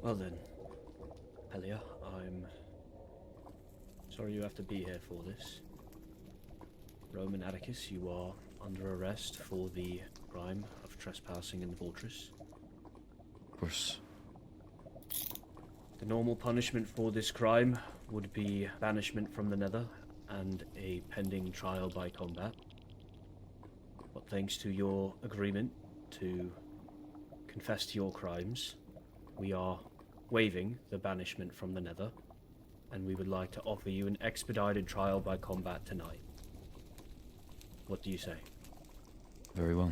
Well then, Helia, I'm sorry you have to be here for this. Roman Atticus, you are under arrest for the crime of trespassing in the fortress. Of course. The normal punishment for this crime would be banishment from the Nether and a pending trial by combat. But thanks to your agreement to confess to your crimes, we are waiving the banishment from the Nether, and we would like to offer you an expedited trial by combat tonight. What do you say? Very well.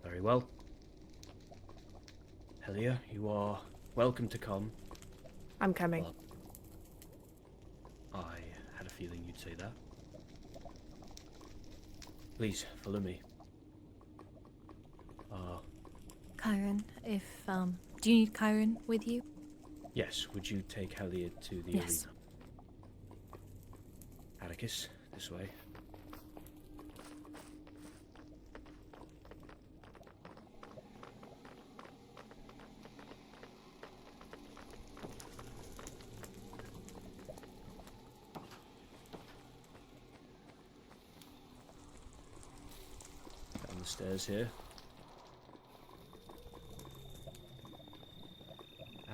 Very well. Helia, you are welcome to come. I'm coming. But I had a feeling you'd say that. Please, follow me. Chiron, do you need Chiron with you? Yes, would you take Helia to the Yes. arena? Atticus, this way. Down the stairs here.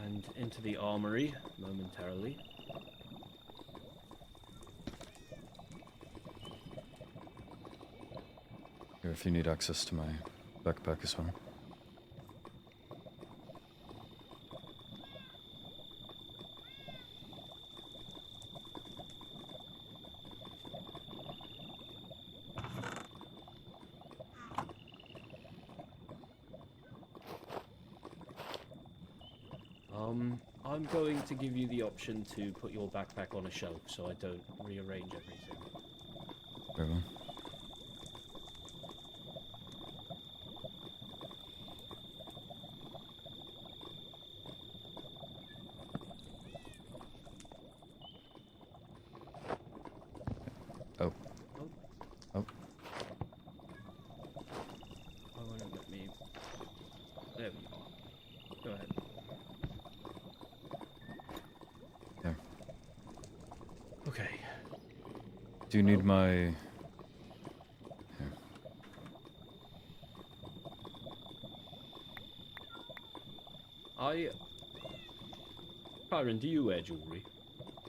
And into the armory momentarily. Here, if you need access to my backpack as well. I'm going to give you the option to put your backpack on a shelf so I don't rearrange everything. Very well. Oh. Oh. Oh. I won't let me... There we go. Go ahead. There. Okay. Do you need my... Here. Chiron, do you wear jewelry?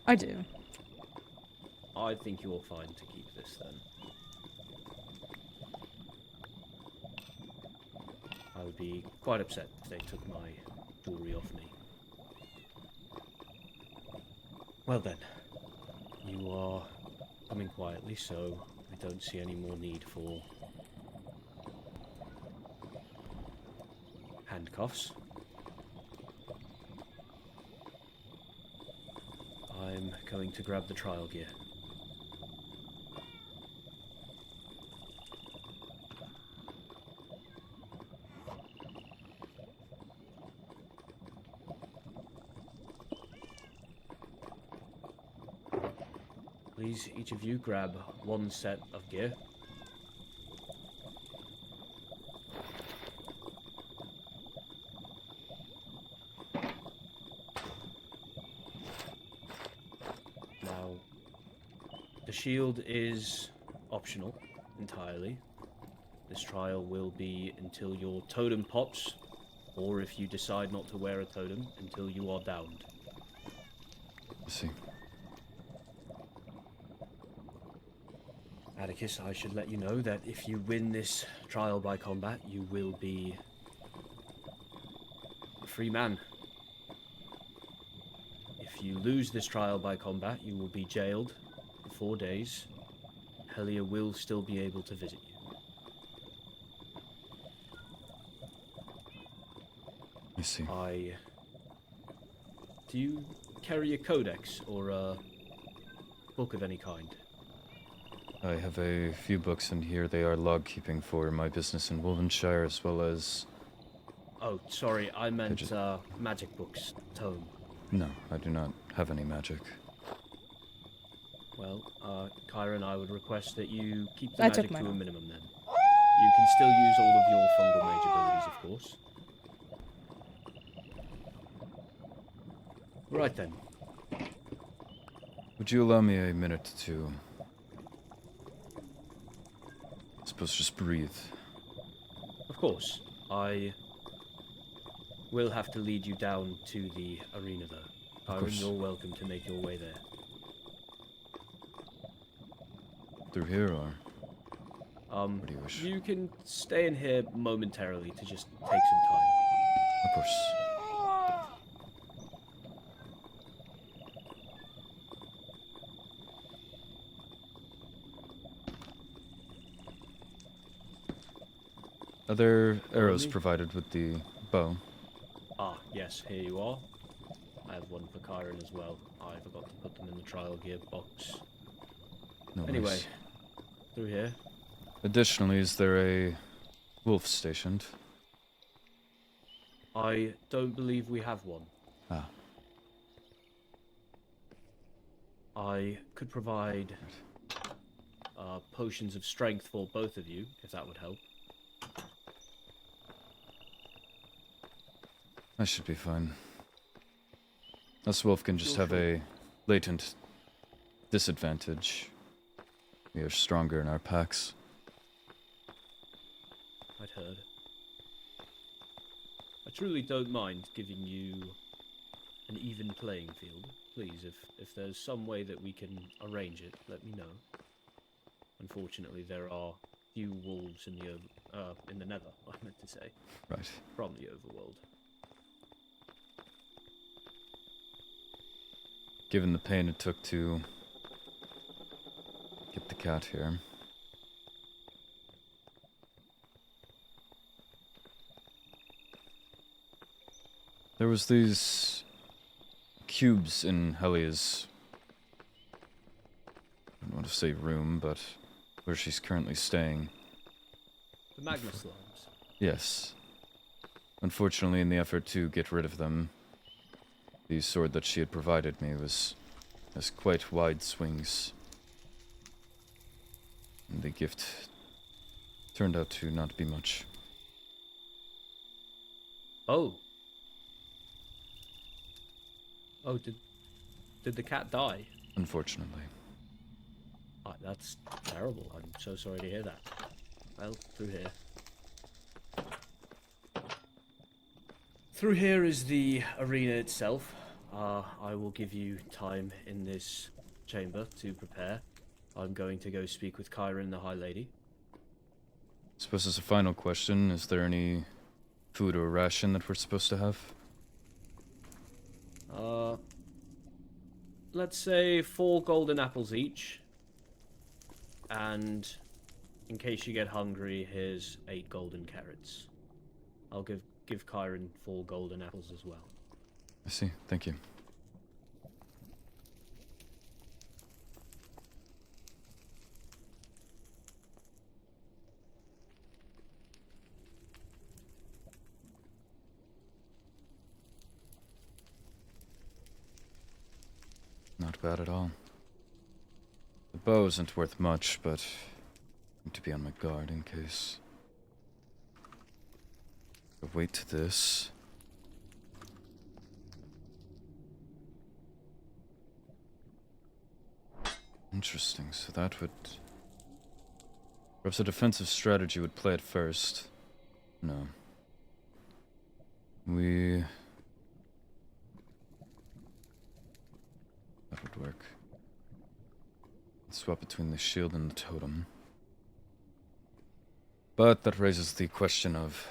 I do. I think you're fine to keep this then. I would be quite upset if they took my jewelry off me. Well then, you are coming quietly, so I don't see any more need for handcuffs. I'm going to grab the trial gear. Please, each of you grab one set of gear. Now, the shield is optional entirely. This trial will be until your totem pops, or if you decide not to wear a totem, until you are downed. I see. Atticus, I should let you know that if you win this trial by combat, you will be a free man. If you lose this trial by combat, you will be jailed for 4 days. Helia will still be able to visit you. I see. Do you carry a codex or a book of any kind? I have a few books in here. They are log keeping for my business in Wolvenshire, as well as... Oh, sorry, I meant magic books, tome. No, I do not have any magic. Well, Chiron, I would request that you keep the I magic took to mine a off. minimum then. You can still use all of your fungal mage abilities, of course. Right then. Would you allow me a minute to... I suppose just breathe? Of course. I will have to lead you down to the arena, though. Kyron, course. you're welcome to make your way there. Through here, or...? What do you wish? You can stay in here momentarily to just take some time. Of course. Are there arrows provided with the bow? Ah, yes, here you are. I have one for Kyron as well. I forgot to put them in the trial gear box. No Anyway, worries. through here. Additionally, is there a wolf stationed? I don't believe we have one. Ah. I could provide potions of strength for both of you, if that would help. I should be fine. Us wolf can just have a latent disadvantage. We are stronger in our packs. I'd heard. I truly don't mind giving you an even playing field. Please, if there's some way that we can arrange it, let me know. Unfortunately, there are few wolves in the Nether, I meant to say. Right. From the overworld. Given the pain it took to get the cat here. There was these cubes in Helia's, I don't want to say room, but where she's currently staying. The magma slimes. Yes. Unfortunately, in the effort to get rid of them, the sword that she had provided me has quite wide swings. And the gift turned out to not be much. Oh. Oh, did the cat die? Unfortunately. That's terrible. I'm so sorry to hear that. Well, through here. Through here is the arena itself. I will give you time in this chamber to prepare. I'm going to go speak with Kyron, the High Lady. Suppose as a final question, is there any food or ration that we're supposed to have? Let's say 4 golden apples each. And in case you get hungry, here's 8 golden carrots. I'll give Kyron 4 golden apples as well. I see. Thank you. Not bad at all. The bow isn't worth much, but I need to be on my guard in case. The weight to this. Interesting, so that would... Perhaps a defensive strategy would play it first. No. That would work. Swap between the shield and the totem. But that raises the question of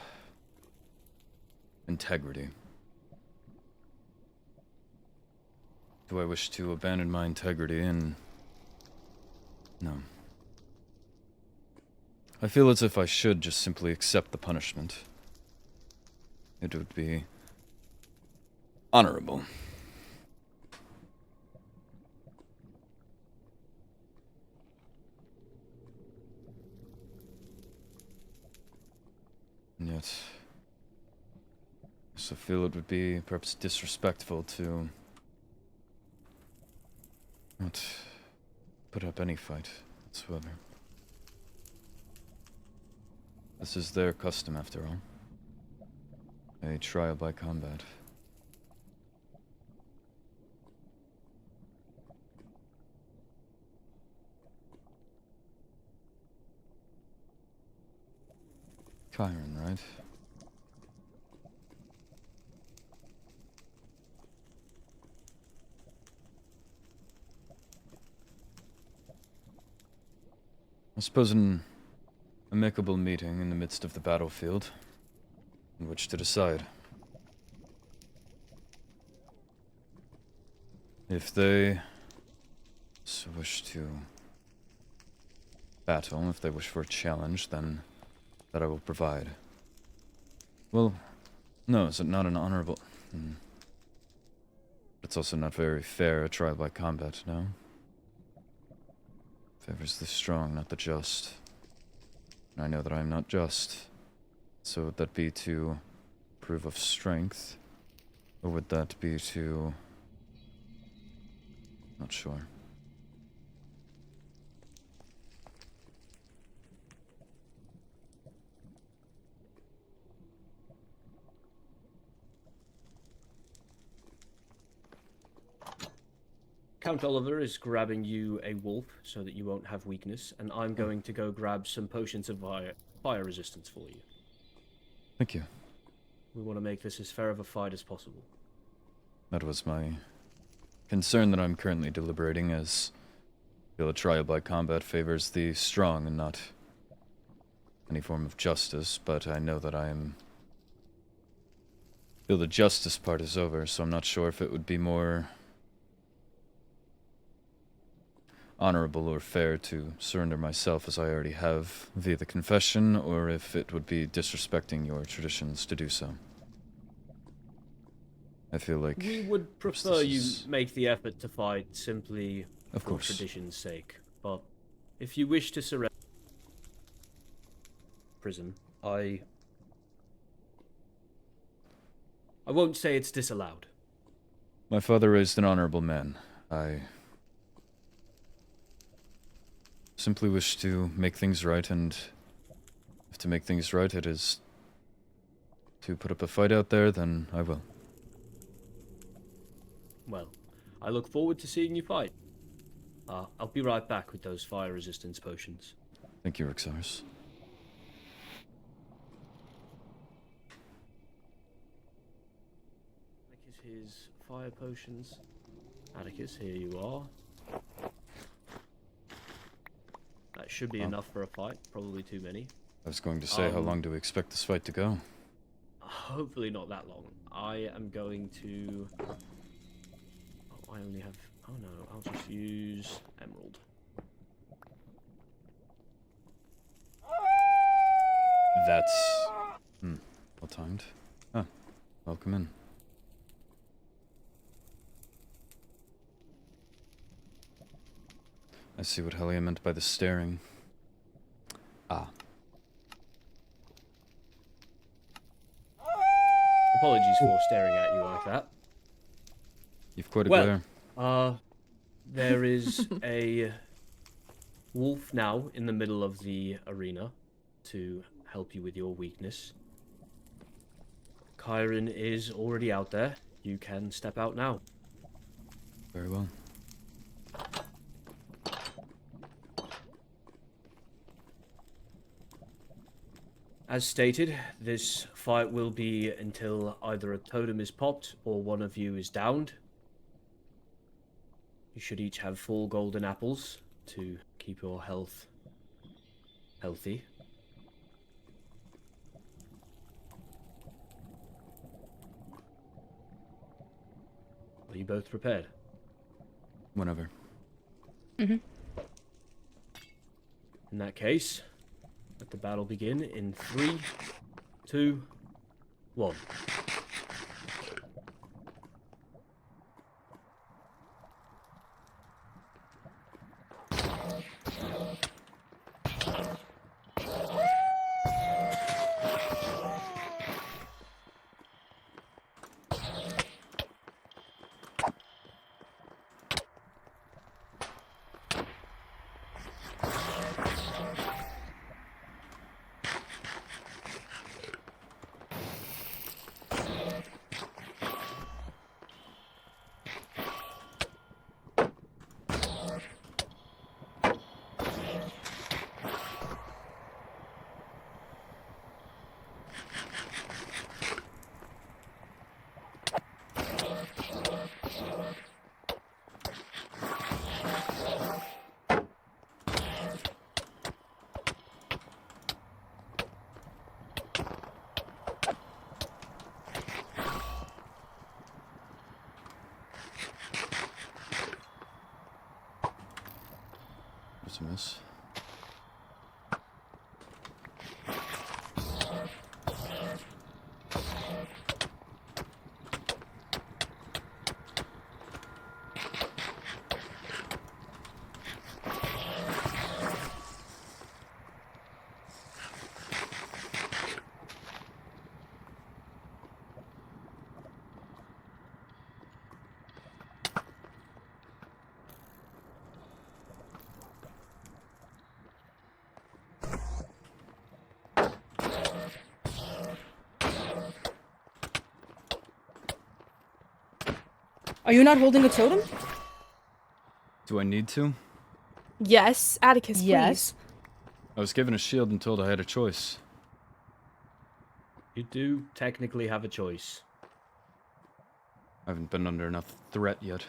integrity. Do I wish to abandon my integrity and... No. I feel as if I should just simply accept the punishment. It would be honorable. And yet, I also feel it would be perhaps disrespectful to not put up any fight whatsoever. This is their custom, after all. A trial by combat. Chiron, right? I suppose an amicable meeting in the midst of the battlefield, in which to decide. If they wish to battle, if they wish for a challenge, then that I will provide. Well, no, is it not an honorable... It's also not very fair, a trial by combat, no? Favors the strong, not the just. And I know that I am not just. So would that be to prove of strength? Or would that be to... Not sure. Count Oliver is grabbing you a wolf so that you won't have weakness, and I'm going to go grab some potions of fire resistance for you. Thank you. We want to make this as fair of a fight as possible. That was my concern that I'm currently deliberating, as I feel a trial by combat favors the strong and not any form of justice, but I know that feel the justice part is over, so I'm not sure if it would be more honorable or fair to surrender myself as I already have via the confession, or if it would be disrespecting your traditions to do so. I feel like We would prefer you make the effort to fight simply Of for course. tradition's sake, but if you wish to surrender prison, I won't say it's disallowed. My father raised an honorable man. I simply wish to make things right, and if to make things right it is to put up a fight out there, then I will. Well, I look forward to seeing you fight. I'll be right back with those fire resistance potions. Thank you, Rixars. Atticus, his fire potions. Atticus, here you are. That should be enough for a fight. Probably too many. I was going to say, how long do we expect this fight to go? Hopefully not that long. I am going to... Oh, I only have... Oh no, I'll just use Emerald. That's... well timed. Ah, welcome in. I see what Helia meant by the staring. Ah. Apologies for staring at you like that. You've quite a Well, glare. There is a wolf now in the middle of the arena to help you with your weakness. Chiron is already out there. You can step out now. Very well. As stated, this fight will be until either a totem is popped or one of you is downed. You should each have 4 golden apples to keep your health healthy. Are you both prepared? Whenever. Mm-hmm. In that case, let the battle begin in 3, 2, 1. That's a miss. Are you not holding a totem? Do I need to? Yes, Atticus, Yes. please. I was given a shield and told I had a choice. You do technically have a choice. I haven't been under enough threat yet.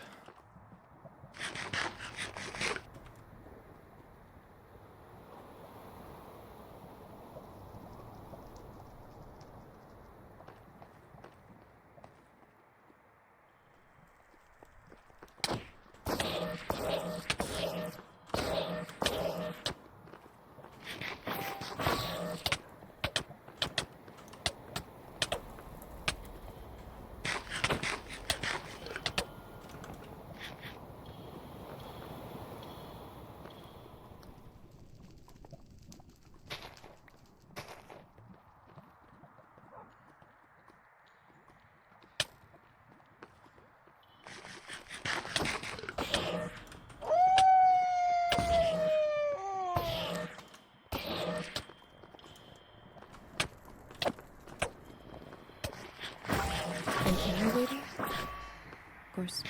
And narrator? Of course.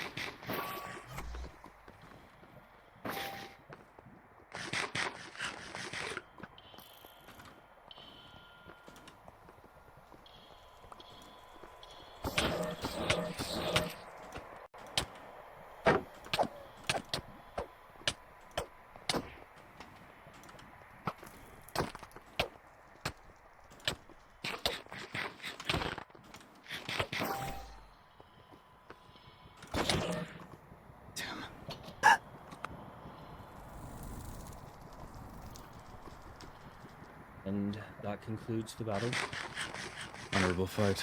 And that concludes the battle. Honorable fight.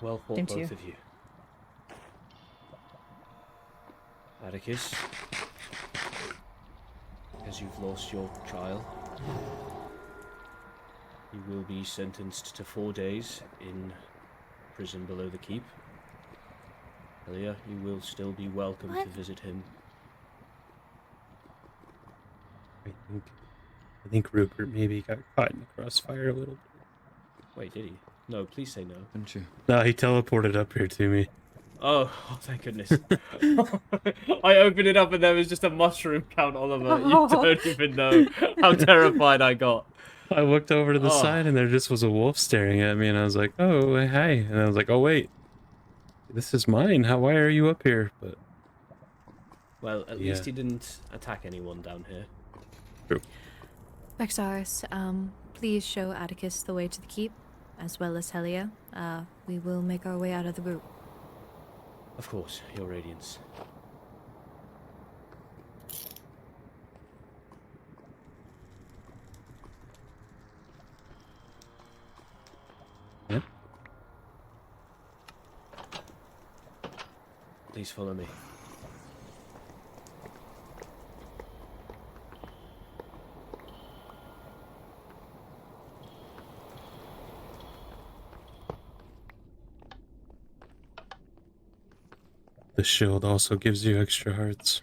Well fought, Same both to you. of you. Atticus, as you've lost your trial, you will be sentenced to 4 days in prison below the keep. Elia, you will still be welcome What? to visit him. I think Rupert maybe got caught in the crossfire a little bit. Wait, did he? No, please say no. Didn't you? No, he teleported up here to me. Oh, thank goodness. I opened it up and there was just a mushroom count, Oliver. You don't even know how terrified I got. I looked over to the Oh. side and there just was a wolf staring at me, and I was like, "Oh, hi!" And I was like, "Oh wait, this is mine. Why are you up here?" But Well, at Yeah. least he didn't attack anyone down here. Vexdriian, please show Atticus the way to the keep, as well as Helia. We will make our way out of the group. Of course, your radiance. yeah, Please follow me. the shield also gives you extra hearts.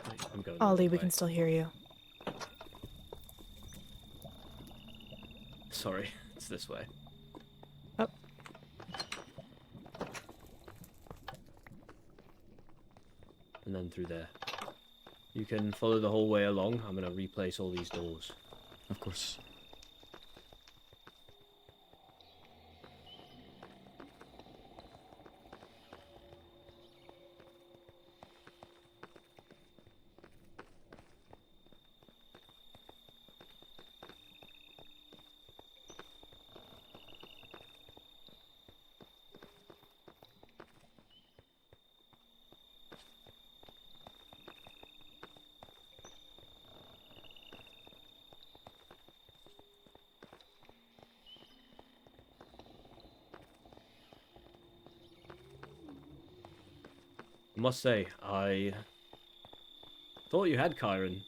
Wait, I'm going the Ollie, wrong we way. can still hear you. Sorry, it's this way. Oh. And then through there. You can follow the whole way along. I'm going to replace all these doors. Of course. must say, I thought you had Chiron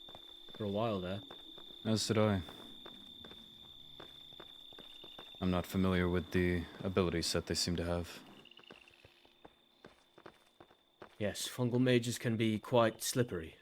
for a while there. As did I. I'm not familiar with the ability set they seem to have. Yes, fungal mages can be quite slippery.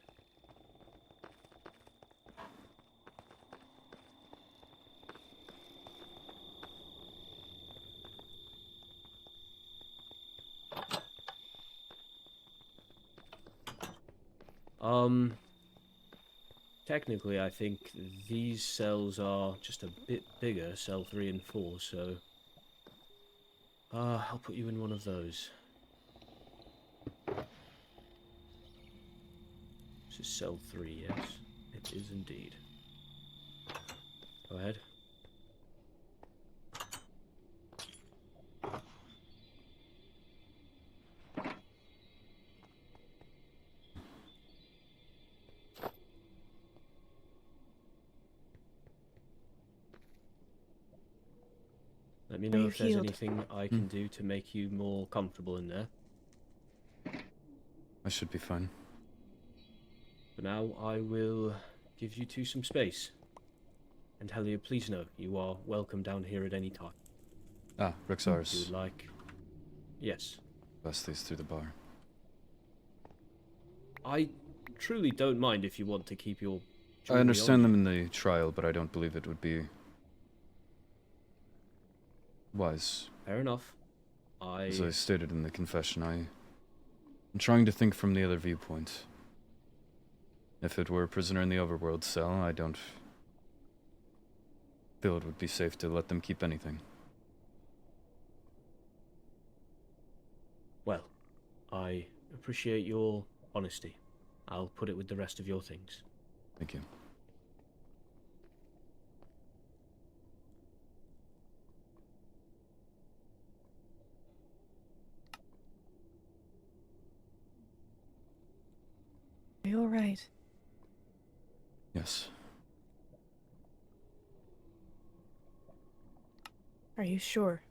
Technically, I think these cells are just a bit bigger, cell 3 and 4, so... I'll put you in one of those. This is cell 3, yes? It is indeed. Go ahead. Let me Are know you if there's healed? anything I can do to make you more comfortable in there. I should be fine. For now, I will give you two some space. And Helia, please know, you are welcome down here at any time. Ah, If you Rexars. would like. Yes. Pass these through the bar. I truly don't mind if you want to keep your I jewelry understand on them in the trial, but I don't believe it would be wise. you. Fair enough. As I stated in the confession, I'm trying to think from the other viewpoint. If it were a prisoner in the overworld cell, I don't feel it would be safe to let them keep anything. Well, I appreciate your honesty. I'll put it with the rest of your things. Thank you. Are you alright? Yes. Are you sure?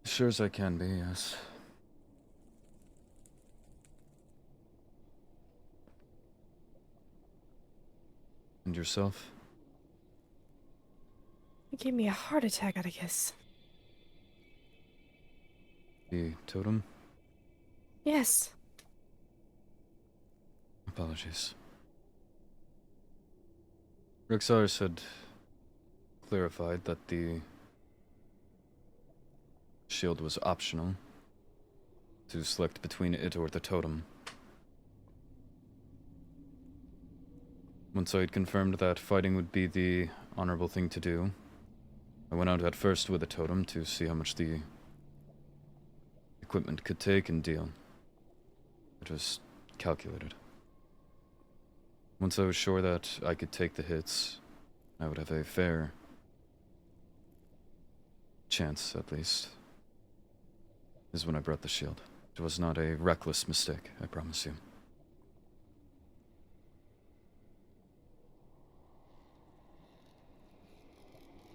As sure as I can be, yes. And yourself? You gave me a heart attack, Atticus. The totem? Yes. Apologies. Rexars had clarified that the shield was optional, to select between it or the totem. Once I had confirmed that fighting would be the honorable thing to do, I went out at first with a totem to see how much the equipment could take and deal. It was calculated. Once I was sure that I could take the hits, I would have a fair chance, at least, is when I brought the shield. It was not a reckless mistake, I promise you.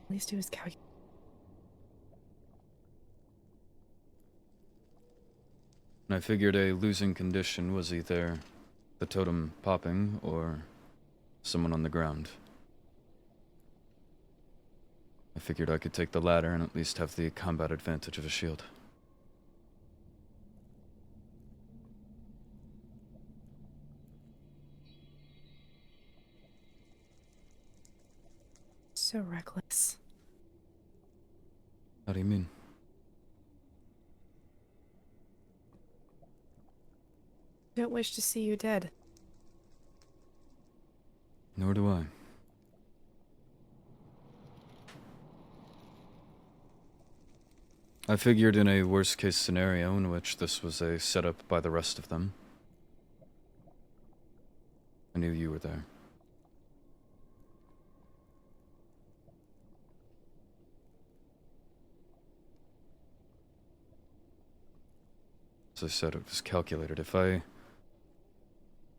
At least it was calculated. And I figured a losing condition was either the totem popping or someone on the ground. I figured I could take the latter and at least have the combat advantage of a shield. So reckless. How do you mean? Don't wish to see you dead. Nor do I. I figured in a worst-case scenario in which this was a setup by the rest of them, I knew you were there. As I said, it was calculated. If I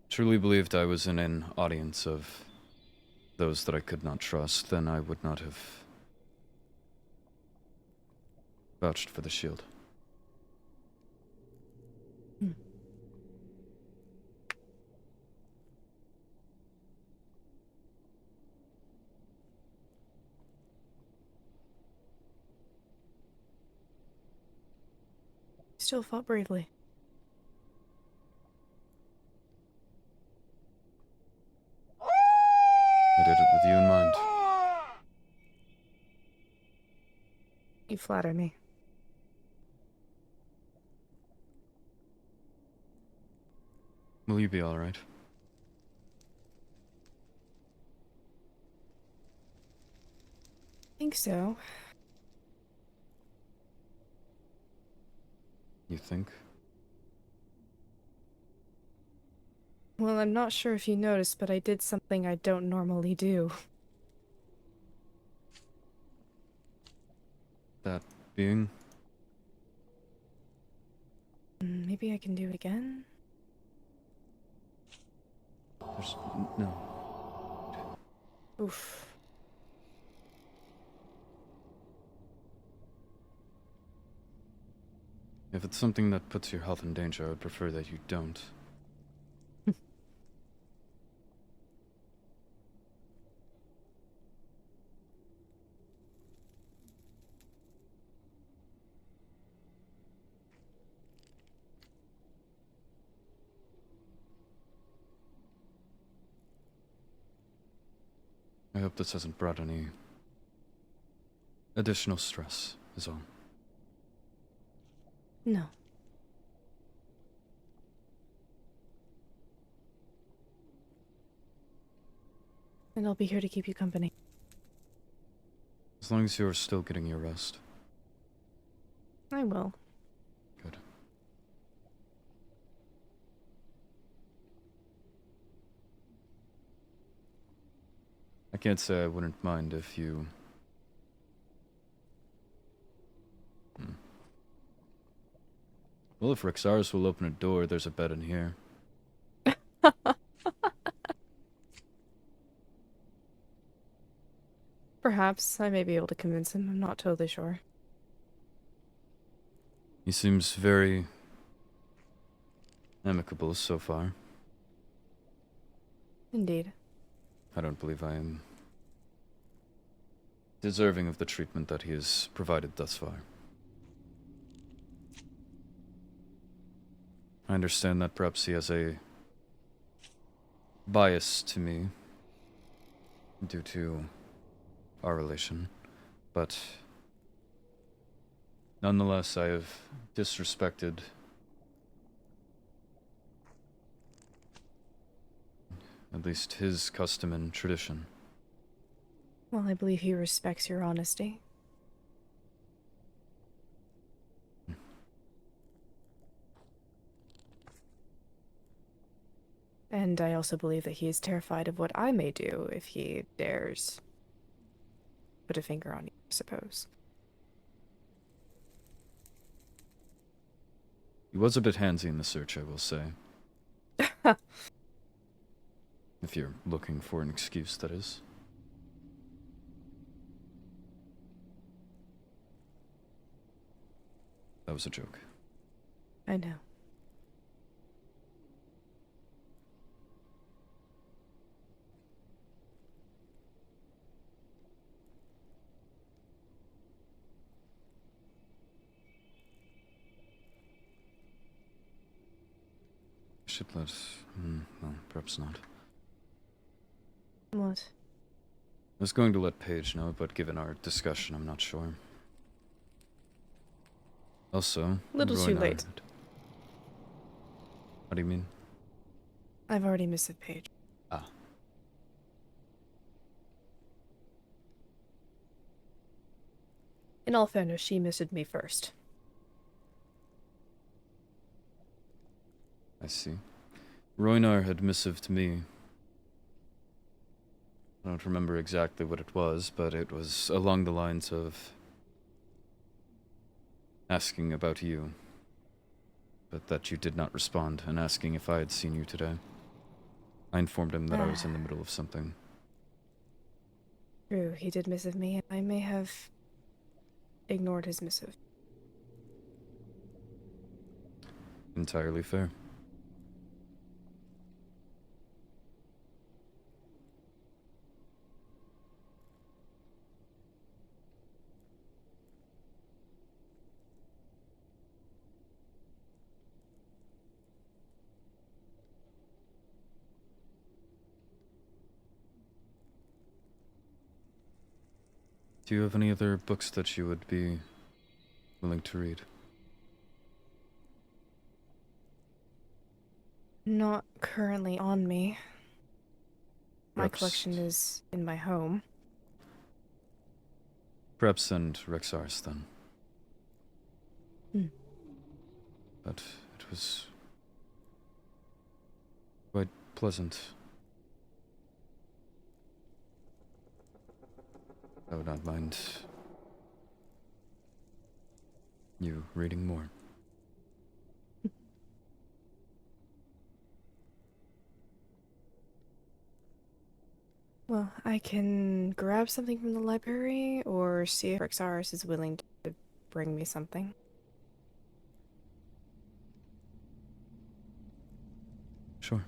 truly believed I was in an audience of those that I could not trust, then I would not have vouched for the shield. still fought bravely. I did it with you in mind. You flatter me. Will you be alright? Think so. You think? Well, I'm not sure if you noticed, but I did something I don't normally do. That being? Maybe I can do it again? There's no. Oof. If it's something that puts your health in danger, I would prefer that you don't. I hope this hasn't brought any additional stress, is all. No. And I'll be here to keep you company. As long as you're still getting your rest. I will. Good. I can't say I wouldn't mind if you... Well, if Rexaris will open a door, there's a bed in here. Perhaps I may be able to convince him. I'm not totally sure. He seems very amicable so far. Indeed. I don't believe I am deserving of the treatment that he has provided thus far. I understand that perhaps he has a bias to me due to our relation, but nonetheless I have disrespected at least his custom and tradition. Well, I believe he respects your honesty. And I also believe that he is terrified of what I may do if he dares put a finger on you, I suppose. He was a bit handsy in the search, I will say. If you're looking for an excuse, that is. That was a joke. I know. Should let... well, perhaps not. What? I was going to let Paige know, but given our discussion, I'm not sure. Also, Little Roy too and I late. had- What do you mean? I've already missed a page. Ah. In all fairness, she missed me first. I see. Roynar had missived me. I don't remember exactly what it was, but it was along the lines of asking about you, but that you did not respond, and asking if I had seen you today. I informed him that I was in the middle of something. True, he did missive me. I may have ignored his missive. Entirely fair. Do you have any other books that you would be willing to read? Not currently on me. My Perhaps- collection is in my home. Perhaps send Rexaris then. Hmm. But it was quite pleasant. I would not mind you reading more. Well, I can grab something from the library or see if Rexaris is willing to bring me something. Sure.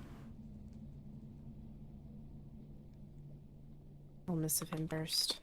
I'll miss of him first.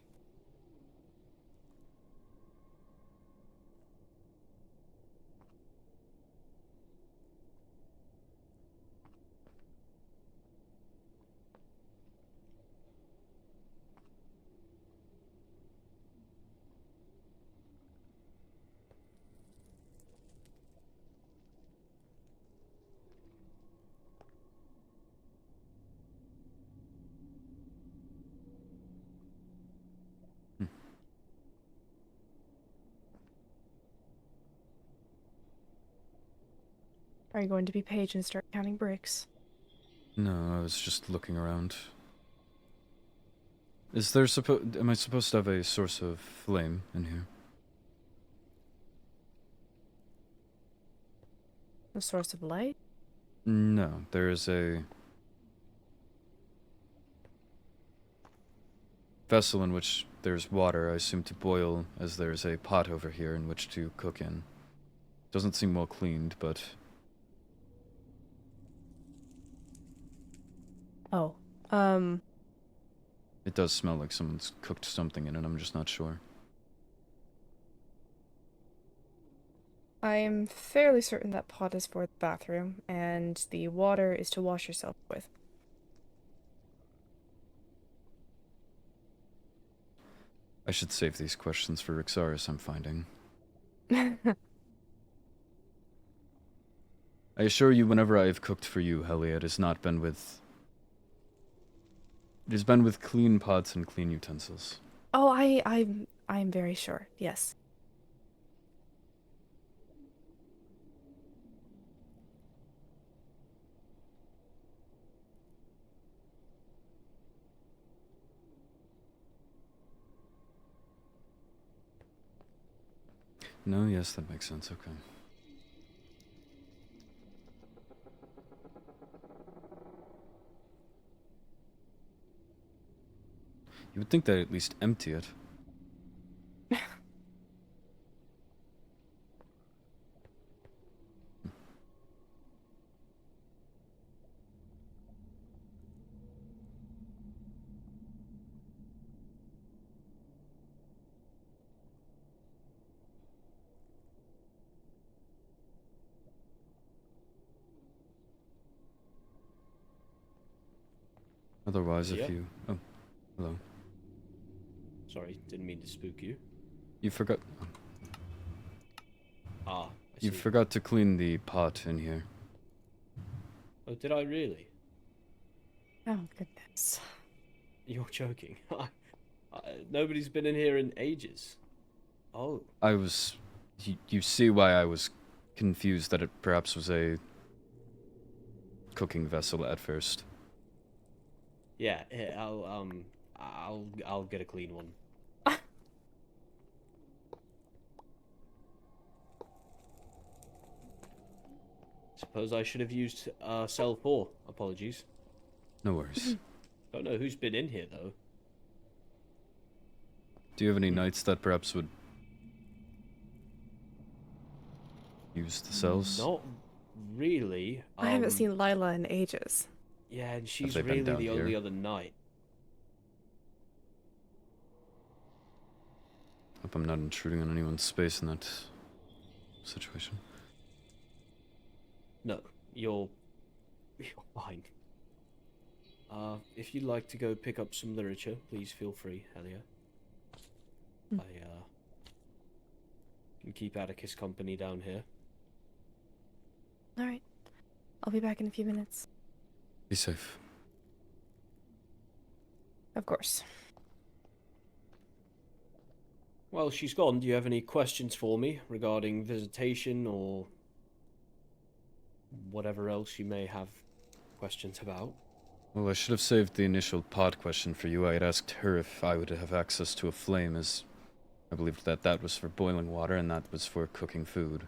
Are you going to be page and start counting bricks? No, I was just looking around. Is there am I supposed to have a source of flame in here? A source of light? No, there is a vessel in which there's water, I assume to boil, as there's a pot over here in which to cook in. Doesn't seem well cleaned, but Oh, it does smell like someone's cooked something in it, I'm just not sure. I am fairly certain that pot is for the bathroom, and the water is to wash yourself with. I should save these questions for Rixaris, I'm finding. I assure you, whenever I have cooked for you, Helia, it has not been with... It has been with clean pots and clean utensils. Oh, I'm very sure. Yes. No, yes, that makes sense, okay. You would think they'd at least empty it. Otherwise, Yeah. if you... Oh, hello. Sorry, didn't mean to spook you. You forgot... Ah, I You see. forgot to clean the pot in here. Oh, did I really? Oh, goodness. You're joking. Nobody's been in here in ages. Oh, I was... You see why I was confused that it perhaps was a cooking vessel at first. yeah. Here, I'll get a clean one. Suppose I should have used cell 4. Apologies. No worries. Don't know who's been in here though. Do you have any knights that perhaps would use the cells? Not really. I haven't seen Lila in ages. Yeah, and she's they been really down the only here? other knight. Hope I'm not intruding on anyone's space in that situation. No, you're fine. If you'd like to go pick up some literature, please feel free, Helia. Hmm. I can keep Atticus company down here. All right. I'll be back in a few minutes. Be safe. Of course. Well, she's gone. Do you have any questions for me regarding visitation or whatever else you may have questions about? Well, I should have saved the initial pod question for you. I had asked her if I would have access to a flame, as I believed that that was for boiling water and that was for cooking food.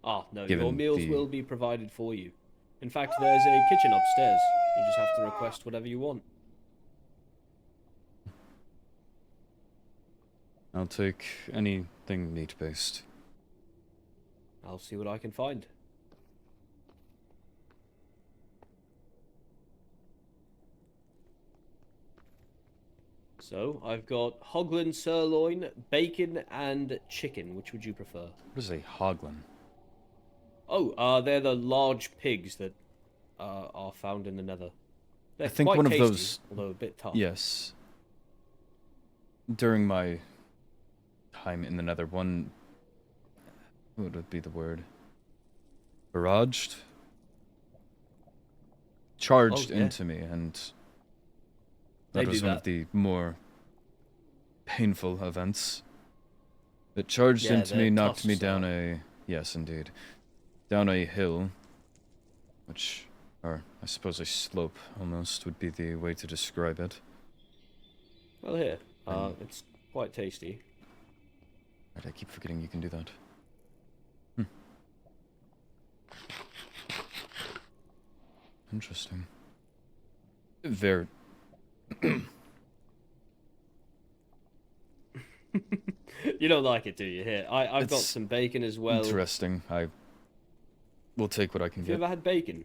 Ah, no, Given your meals the- will be provided for you. In fact, there's a kitchen upstairs. You just have to request whatever you want. I'll take anything meat-based. I'll see what I can find. So, I've got hoglin, sirloin, bacon, and chicken. Which would you prefer? What is a hoglin? Oh, they're the large pigs that are found in the Nether. They're I think quite one of tasty, those... although a bit tough. Yes. During my time in the Nether, one... What would be the word? Barraged? Charged Oh, yeah. into me, and They that do was one of that. the more painful events. It charged Yeah, into their me, knocked me tusks down are- a... Yes, indeed. Down a hill, which... Or, I suppose a slope, almost, would be the way to describe it. Well, here. It's quite tasty. Right, I keep forgetting you can do that. Interesting. Very... You don't like it, do you? Here, I've got It's some bacon as well. Interesting. I will take what I can Have you get. ever had bacon?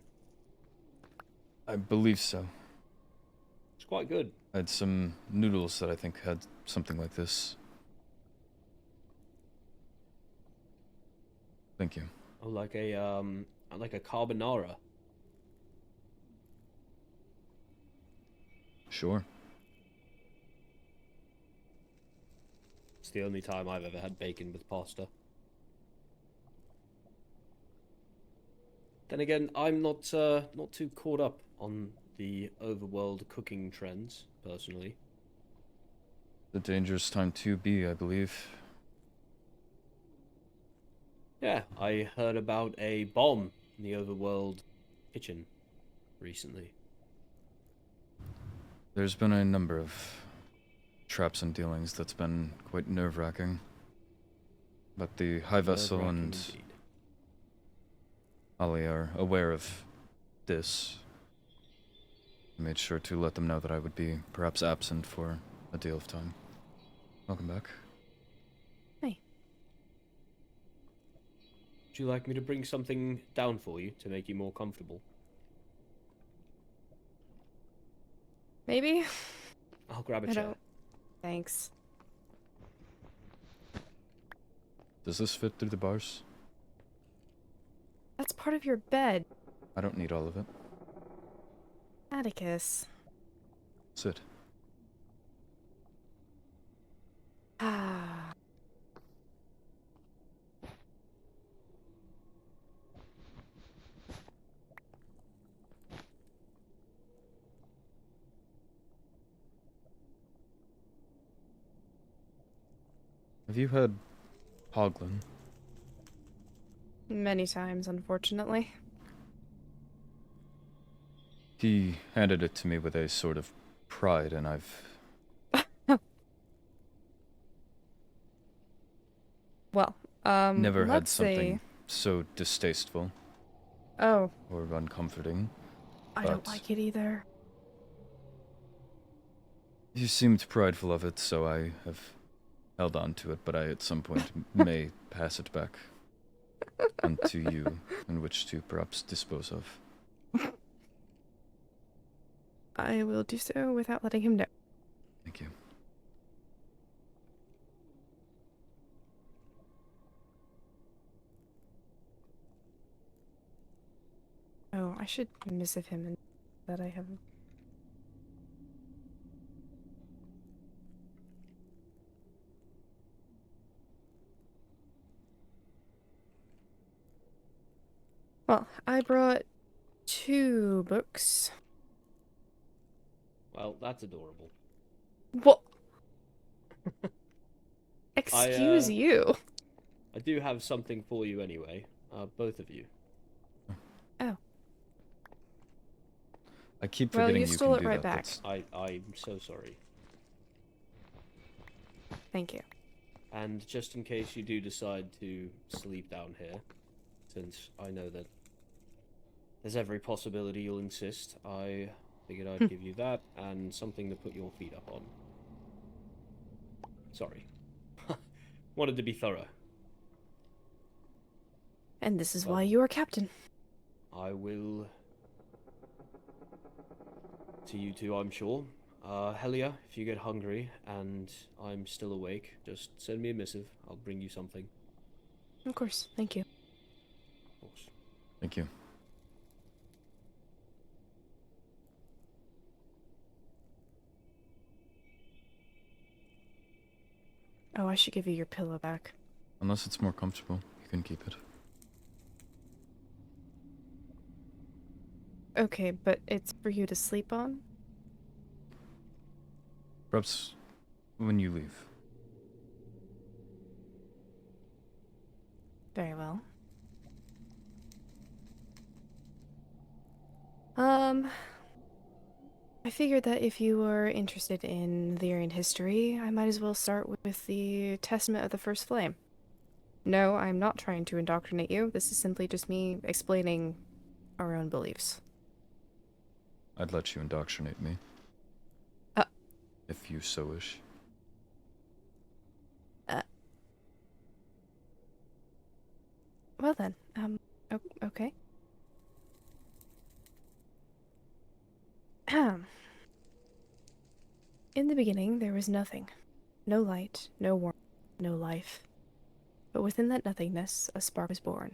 I believe so. It's quite good. I had some noodles that I think had something like this. Thank you. Oh, like a carbonara. Sure. It's the only time I've ever had bacon with pasta. Then again, I'm not too caught up on the overworld cooking trends, personally. The dangerous time to be, I believe. Yeah, I heard about a bomb in the overworld kitchen recently. There's been a number of traps and dealings that's been quite nerve-wracking. But the High Vessel Nerve-wracking and indeed. Ali are aware of this. I made sure to let them know that I would be perhaps absent for a deal of time. Welcome back. Hey. Would you like me to bring something down for you to make you more comfortable? Maybe? I'll grab a I chair. don't... Thanks. Does this fit through the bars? That's part of your bed, I don't need all of it. Atticus. Sit. Ah. Have you had Hoglin? Many times, unfortunately. He handed it to me with a sort of pride, and I've... Well, never had let's something see. so distasteful Oh, or uncomforting. I don't But- like it either. You seemed prideful of it, so I have held on to it, but I at some point may pass it back onto you, in which to perhaps dispose of. I will do so without letting him know. Thank you. Oh, I should missive him and that I have. Well, I brought 2 books. Well, that's adorable. What? Excuse you. I do have something for you anyway. Both of you. Oh. I keep Well, forgetting you you stole can it do right that. back. I'm so sorry. Thank you. And just in case you do decide to sleep down here, since I know that there's every possibility you'll insist, I figured I'd give you that and something to put your feet up on. Sorry. Wanted to be thorough. And this is Well, why you are captain. I will... To you two, I'm sure. Helia, if you get hungry and I'm still awake, just send me a missive. I'll bring you something. Of course. Thank you. Of course. Thank you. Oh, I should give you your pillow back. Unless it's more comfortable, you can keep it. Okay, but it's for you to sleep on? Perhaps when you leave. Very well. I figured that if you were interested in Netherian history, I might as well start with the Testament of the First Flame. No, I'm not trying to indoctrinate you. This is simply just me explaining our own beliefs. I'd let you indoctrinate me. If you so wish. Well then, okay. In the beginning, there was nothing. No light, no warmth, no life. But within that nothingness, a spark was born.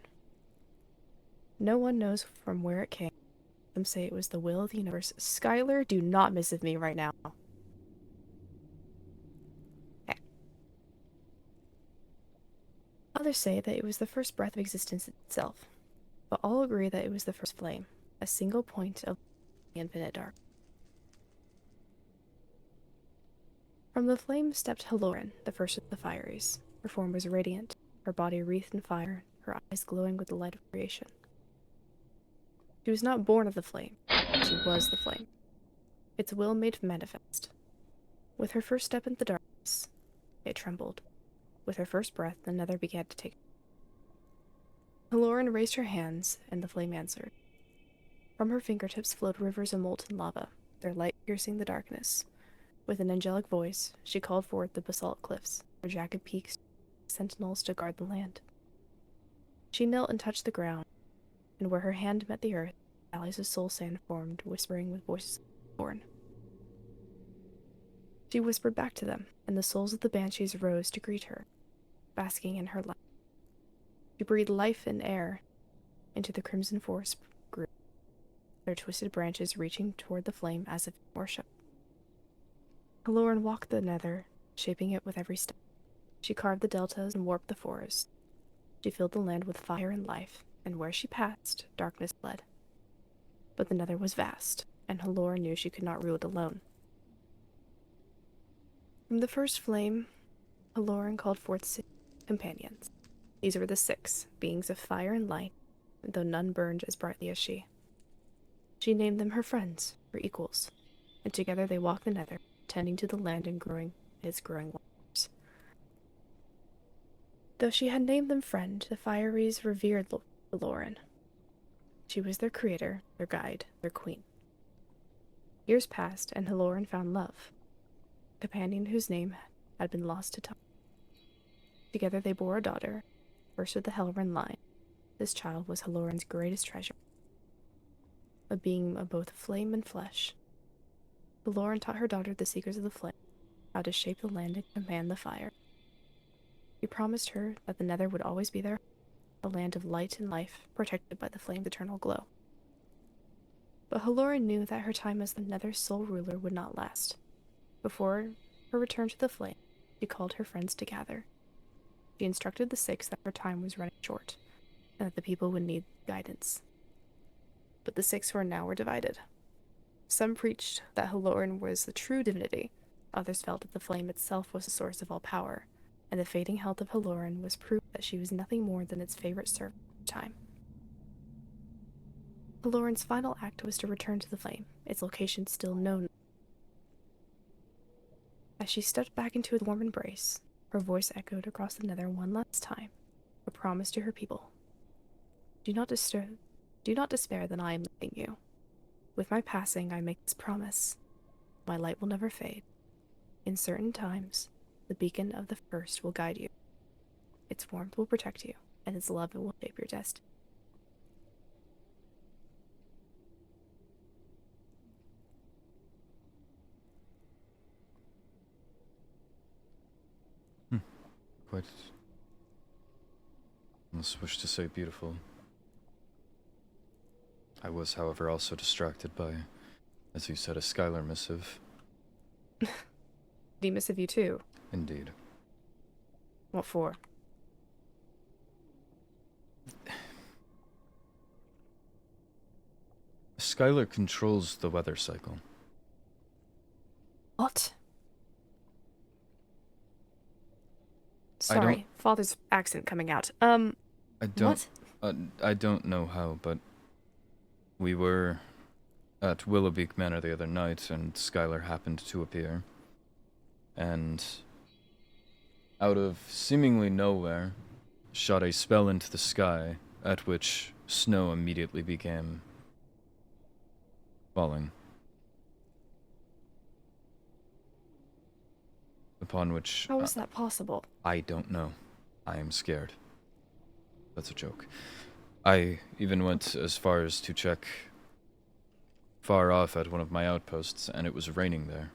No one knows from where it came. Some say it was the will of the universe. Skylar, do not miss with me right now. Okay. Others say that it was the first breath of existence itself, but all agree that it was the first flame, a single point of the infinite dark. From the flame stepped Halloran, the first of the Fieries. Her form was radiant, her body wreathed in fire, her eyes glowing with the light of creation. She was not born of the flame, she was the flame. Its will made manifest. With her first step into the darkness, it trembled. With her first breath, the nether began to take. Halloran raised her hands, and the flame answered. From her fingertips flowed rivers of molten lava, their light piercing the darkness. With an angelic voice, she called forth the basalt cliffs, their jagged peaks, sentinels to guard the land. She knelt and touched the ground, and where her hand met the earth, valleys of soul sand formed, whispering with voices born. She whispered back to them, and the souls of the banshees rose to greet her, basking in her light. She breathed life and air into the crimson forest grew, their twisted branches reaching toward the flame as if in worship. Halloran walked the nether, shaping it with every step. She carved the deltas and warped the forest. She filled the land with fire and life, and where she passed, darkness fled. But the nether was vast, and Halloran knew she could not rule it alone. From the first flame, Halloran called forth 6 companions. These were the 6, beings of fire and light, though none burned as brightly as she. She named them her friends, her equals, and together they walked the nether, tending to the land and growing its growing wonders. Though she had named them friend, the Fieries revered Halloran. She was their creator, their guide, their queen. Years passed, and Halloran found love, a companion whose name had been lost to time. Together they bore a daughter, first of the Helran line. This child was Halloran's greatest treasure, a being of both flame and flesh. Halloran taught her daughter the secrets of the flame, how to shape the land and command the fire. He promised her that the nether would always be there, a land of light and life, protected by the flame's eternal glow. But Halloran knew that her time as the nether's sole ruler would not last. Before her return to the flame, she called her friends to gather. She instructed the 6 that her time was running short, and that the people would need guidance. But the six who are now were divided. Some preached that Haloran was the true divinity. Others felt that the flame itself was the source of all power, and the fading health of Haloran was proof that she was nothing more than its favorite servant at the time. Haloran's final act was to return to the flame, its location still known. As she stepped back into a warm embrace, her voice echoed across the nether one last time, a promise to her people. Do not despair that I am leading you. With my passing, I make this promise. My light will never fade. In certain times, the beacon of the first will guide you. Its warmth will protect you, and its love will shape your destiny. Quite. Almost wish to say beautiful. I was, however, also distracted by, as you said, a Skylar missive. Did he missive you too? Indeed. What for? Skylar controls the weather cycle. What? I don't- Sorry, father's accent coming out. I don't. What? I don't know how, but we were at Willowbeak Manor the other night, and Skylar happened to appear. And out of seemingly nowhere, shot a spell into the sky, at which snow immediately began falling. Upon which How is that possible? I don't know. I am scared. That's a joke. I even went as far as to check far off at one of my outposts, and it was raining there.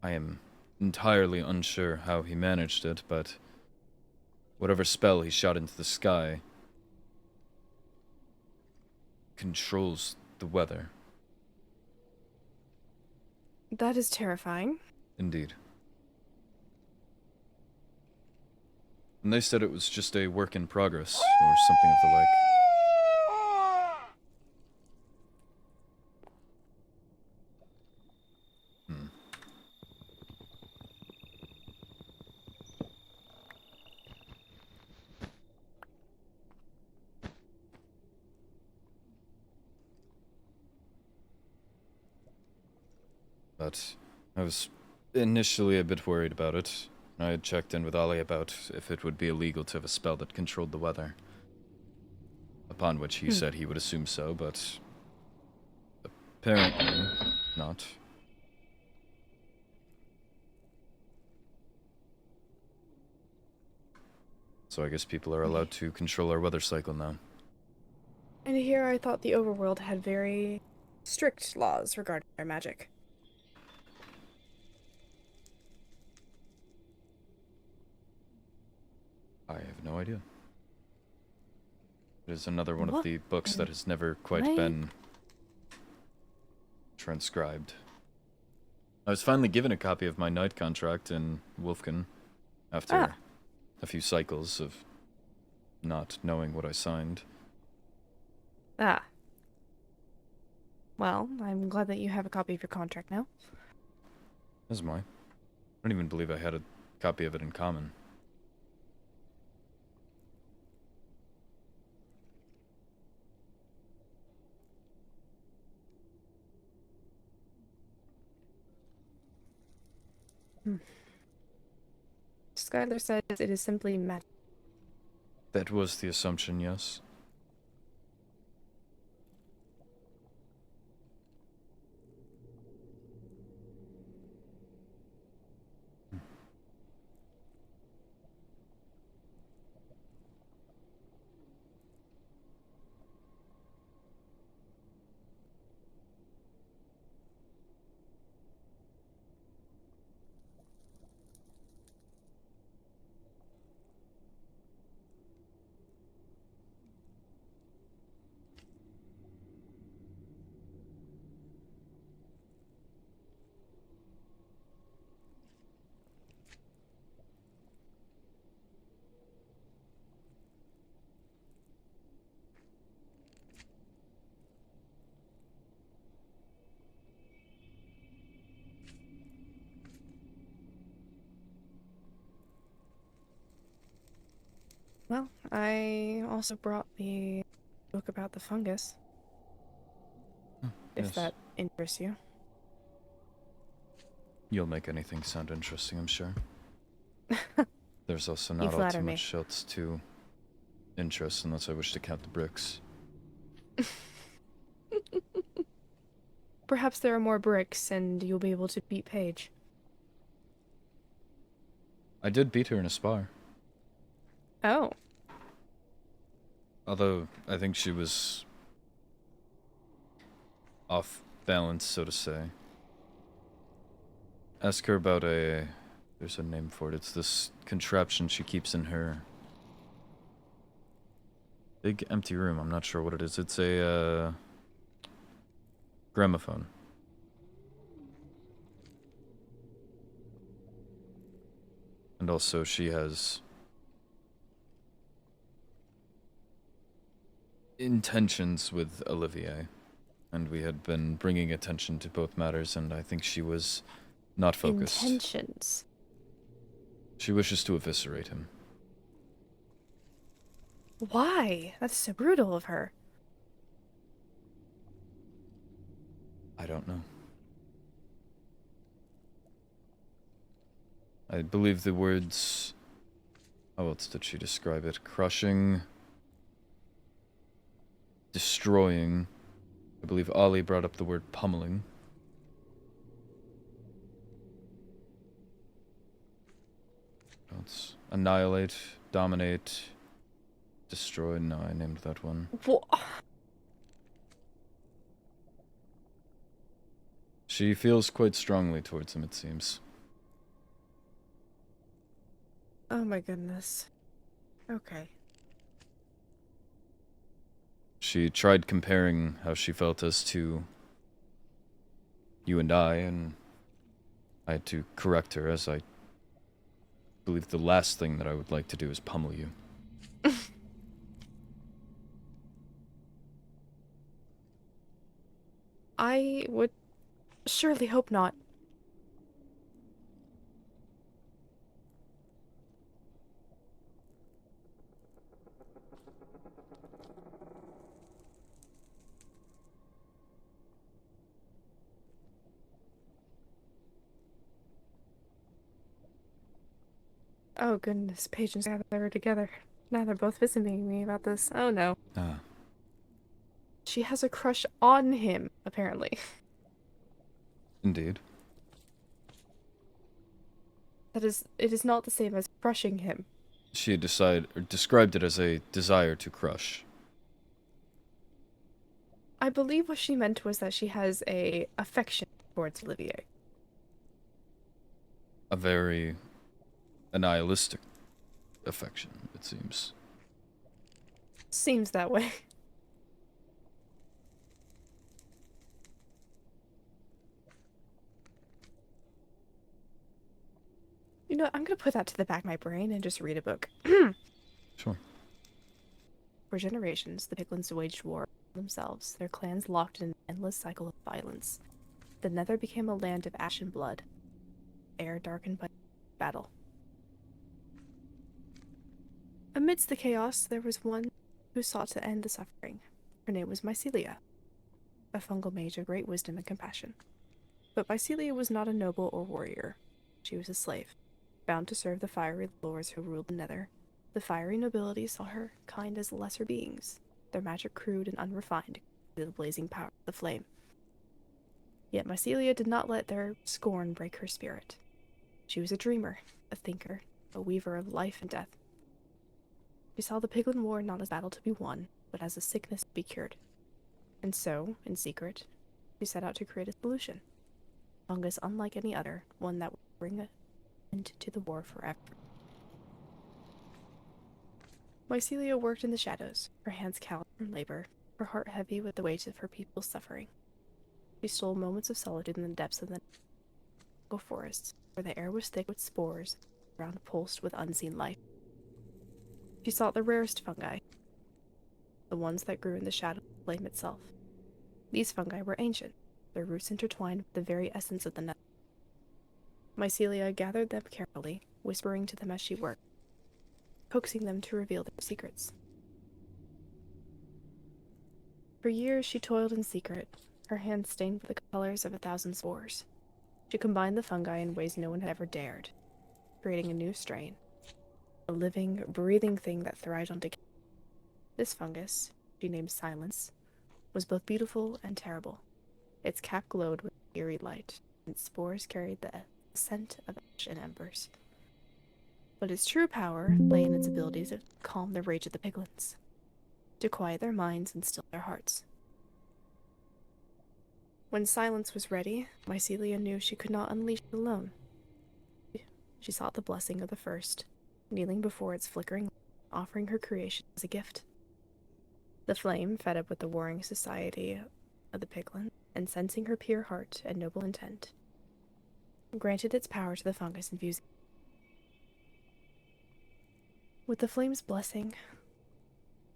I am entirely unsure how he managed it, but whatever spell he shot into the sky controls the weather. That is terrifying. Indeed. And they said it was just a work in progress, or something of the like. But I was initially a bit worried about it. I had checked in with Ollie about if it would be illegal to have a spell that controlled the weather. Upon which he said he would assume so, but apparently not. So I guess people are allowed to control our weather cycle now. And here I thought the overworld had very strict laws regarding their magic. I have no idea. It is another one of What? the books that has never quite Right. been transcribed. I was finally given a copy of my night contract in Wolfkin after a few cycles of not knowing what I signed. Ah. Well, I'm glad that you have a copy of your contract now. As am I. I don't even believe I had a copy of it in common. Skylar says it is simply magic. That was the assumption, yes. Well, I also brought the book about the fungus, if Yes. that interests you. You'll make anything sound interesting, I'm sure. There's also You not all flatter too me. much else to interest unless I wish to count the bricks. Perhaps there are more bricks and you'll be able to beat Paige. I did beat her in a spar. Oh. Although, I think she was off balance, so to say. Ask her about there's a name for it. It's this contraption she keeps in her big empty room. I'm not sure what it is. It's a, gramophone. And also, she has intentions with Olivier. And we had been bringing attention to both matters, and I think she was not focused. Intentions. She wishes to eviscerate him. Why? That's so brutal of her. I don't know. I believe the words... How else did she describe it? Crushing... Destroying... I believe Ollie brought up the word pummeling. It's annihilate, dominate, destroy. No, I named that one. She feels quite strongly towards him, it seems. Oh my goodness. Okay. She tried comparing how she felt as to you and I, and I had to correct her, as I believe the last thing that I would like to do is pummel you. I would surely hope not. Oh goodness, Paige and Skylar are together. Now they're both visiting me about this. Oh no. Ah, She has a crush on him, apparently. indeed. It is not the same as crushing him. She had described it as a desire to crush. I believe what she meant was that she has a affection towards Olivier. A very nihilistic affection, it seems. Seems that way. You know, I'm gonna put that to the back of my brain and just read a book. Sure. For generations, the Piglins waged war themselves, their clans locked in an endless cycle of violence. The Nether became a land of ash and blood, air darkened by battle. Amidst the chaos, there was one who sought to end the suffering. Her name was Mycelia, a fungal mage of great wisdom and compassion. But Mycelia was not a noble or warrior. She was a slave, bound to serve the fiery lords who ruled the Nether. The fiery nobility saw her kind as lesser beings, their magic crude and unrefined to the blazing power of the flame. Yet Mycelia did not let their scorn break her spirit. She was a dreamer, a thinker, a weaver of life and death. She saw the Piglin War not as a battle to be won, but as a sickness to be cured. And so, in secret, she set out to create a solution. Fungus unlike any other, one that would bring an end to the war forever. Mycelia worked in the shadows, her hands calloused from labor, her heart heavy with the weight of her people's suffering. She stole moments of solitude in the depths of the forests, where the air was thick with spores, the ground pulsed with unseen life. She sought the rarest fungi, the ones that grew in the shadow of the flame itself. These fungi were ancient, their roots intertwined with the very essence of the Nether. Mycelia gathered them carefully, whispering to them as she worked. coaxing them to reveal their secrets. For years she toiled in secret, her hands stained with the colors of 1,000 spores. She combined the fungi in ways no one had ever dared, creating a new strain, a living, breathing thing that thrived on decay. This fungus, she named Silence, was both beautiful and terrible. Its cap glowed with eerie light, and its spores carried the scent of ash and embers. But its true power lay in its ability to calm the rage of the piglins, to quiet their minds and still their hearts. When Silence was ready, Mycelia knew she could not unleash it alone. She sought the blessing of the first, kneeling before its flickering light, offering her creation as a gift. The flame, fed up with the warring society of the piglins, and sensing her pure heart and noble intent, granted its power to the fungus infusing. With the flame's blessing,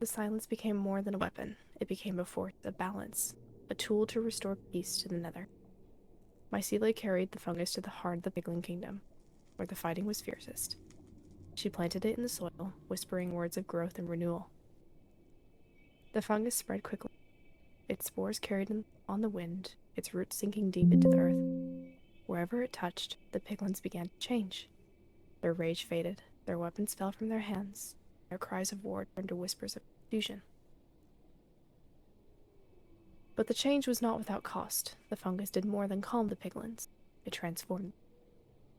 the Silence became more than a weapon. It became a force of balance, a tool to restore peace to the Nether. Mycelia carried the fungus to the heart of the Piglin Kingdom, where the fighting was fiercest. She planted it in the soil, whispering words of growth and renewal. The fungus spread quickly, its spores carried on the wind, its roots sinking deep into the earth. Wherever it touched, the Piglins began to change. Their rage faded, their weapons fell from their hands, their cries of war turned to whispers of confusion. But the change was not without cost. The fungus did more than calm the piglins. It transformed them.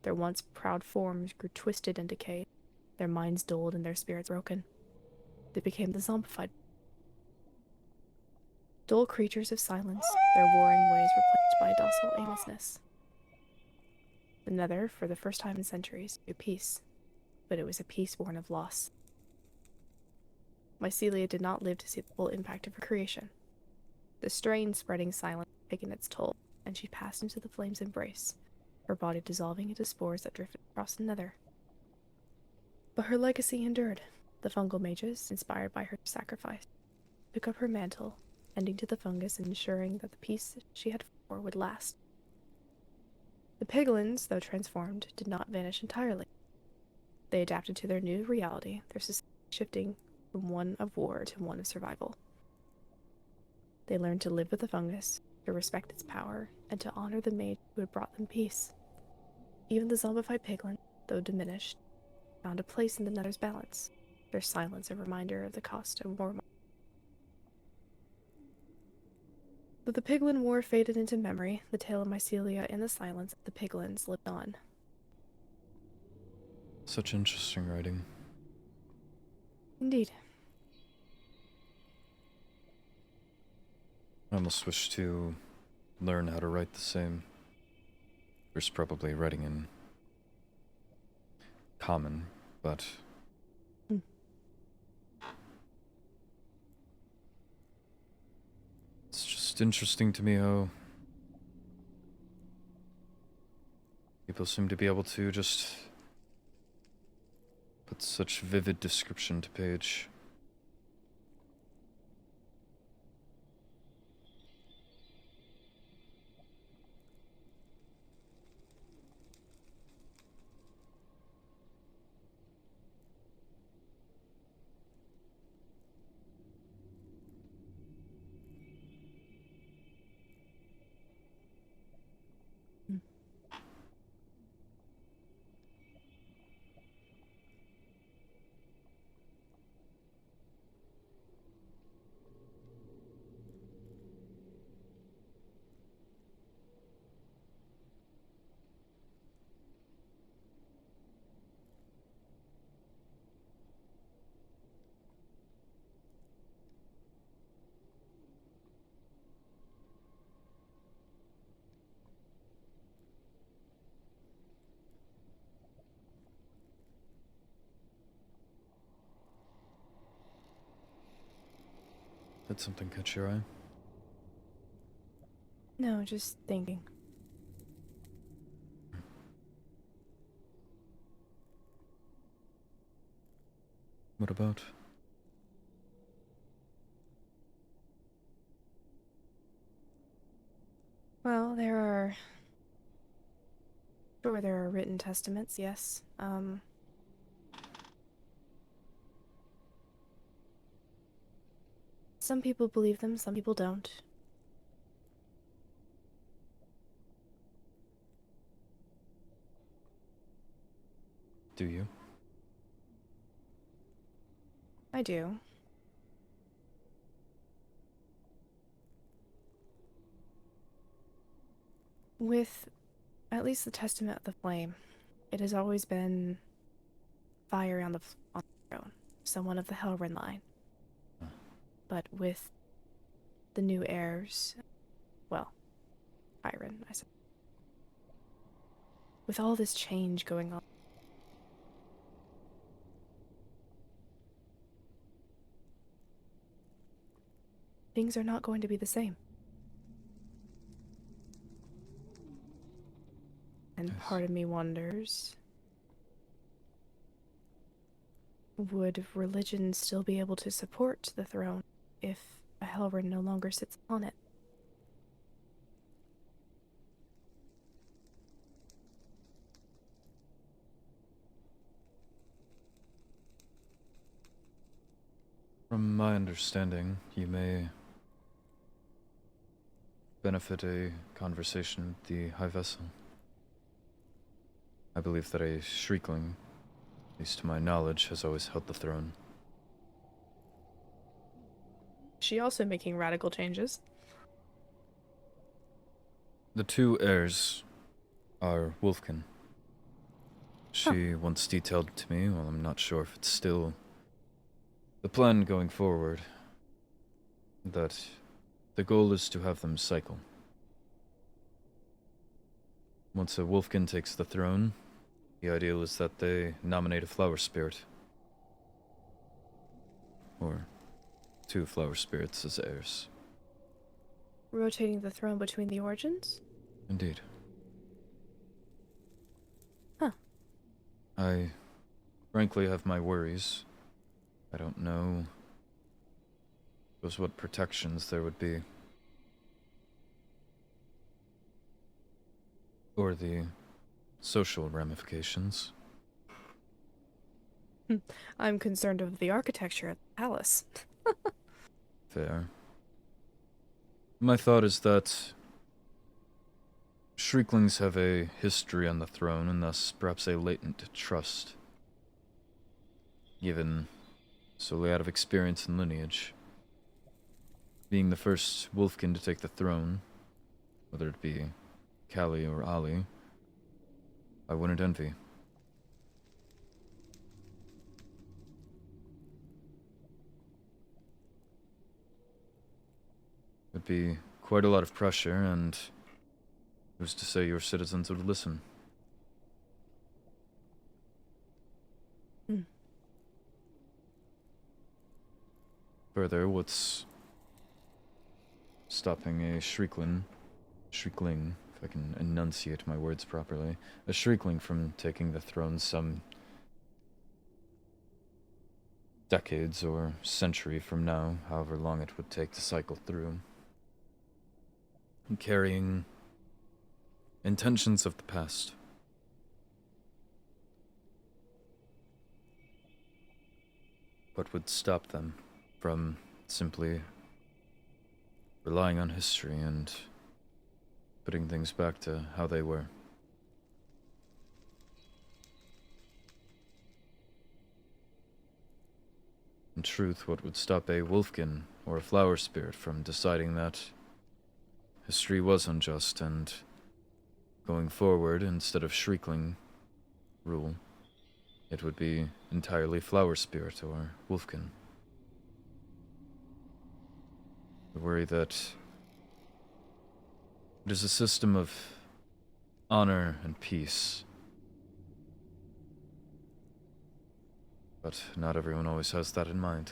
Their once proud forms grew twisted and decayed, their minds dulled and their spirits broken. They became the zombified. Dull creatures of silence, their warring ways replaced by docile aimlessness. The Nether, for the first time in centuries, knew peace, but it was a peace born of loss. Mycelia did not live to see the full impact of her creation. The strain spreading silence had taken its toll, and she passed into the flame's embrace, her body dissolving into spores that drifted across the Nether. But her legacy endured. The fungal mages, inspired by her sacrifice, took up her mantle, ending to the fungus and ensuring that the peace she had fought for would last. The piglins, though transformed, did not vanish entirely. They adapted to their new reality, their society shifting from one of war to one of survival. They learned to live with the fungus, to respect its power, and to honor the mage who had brought them peace. Even the zombified piglin, though diminished, found a place in the Nether's balance, their silence a reminder of the cost of war. Though the Piglin War faded into memory, the tale of Mycelia and the silence of the Piglins lived on. Such interesting writing. Indeed. I almost wish to learn how to write the same. There's probably writing in common, but it's just interesting to me how people seem to be able to just put such vivid description to page. Did something catch your eye? No, just thinking. What about? Well, there are written testaments, yes. Some people believe them, some people don't. Do you? I do. With at least the Testament of the Flame, it has always been fire on on the throne, someone of the Hellrun line. But with the new heirs, well, Byron, I suppose. With all this change going on, things are not going to be the same. And Yes. part of me wonders, would religion still be able to support the throne if a Hellrun no longer sits on it? From my understanding, you may benefit a conversation with the High Vessel. I believe that a Shriekling, at least to my knowledge, has always held the throne. Is she also making radical changes? The two heirs are Wolfkin. She once detailed to me, well, I'm not sure if it's still the plan going forward, that the goal is to have them cycle. Once a Wolfkin takes the throne, the ideal is that they nominate a flower spirit. Or two flower spirits as heirs. Rotating the throne between the origins? Indeed. Huh. I frankly have my worries. I don't know just what protections there would be. Or the social ramifications. I'm concerned of the architecture of the palace. Fair. My thought is that Shrieklings have a history on the throne, and thus perhaps a latent trust, given solely out of experience and lineage. Being the first Wolfkin to take the throne, whether it be Callie or Ali, I wouldn't envy. It'd be quite a lot of pressure, and who's to say your citizens would listen? Hmm. Further, what's stopping a Shriekling, if I can enunciate my words properly, a Shriekling from taking the throne some decades or century from now, however long it would take to cycle through, and carrying intentions of the past. What would stop them from simply relying on history and putting things back to how they were? In truth, what would stop a Wolfkin or a flower spirit from deciding that history was unjust and going forward, instead of Shriekling rule, it would be entirely flower spirit or Wolfkin? The worry that it is a system of honor and peace. But not everyone always has that in mind.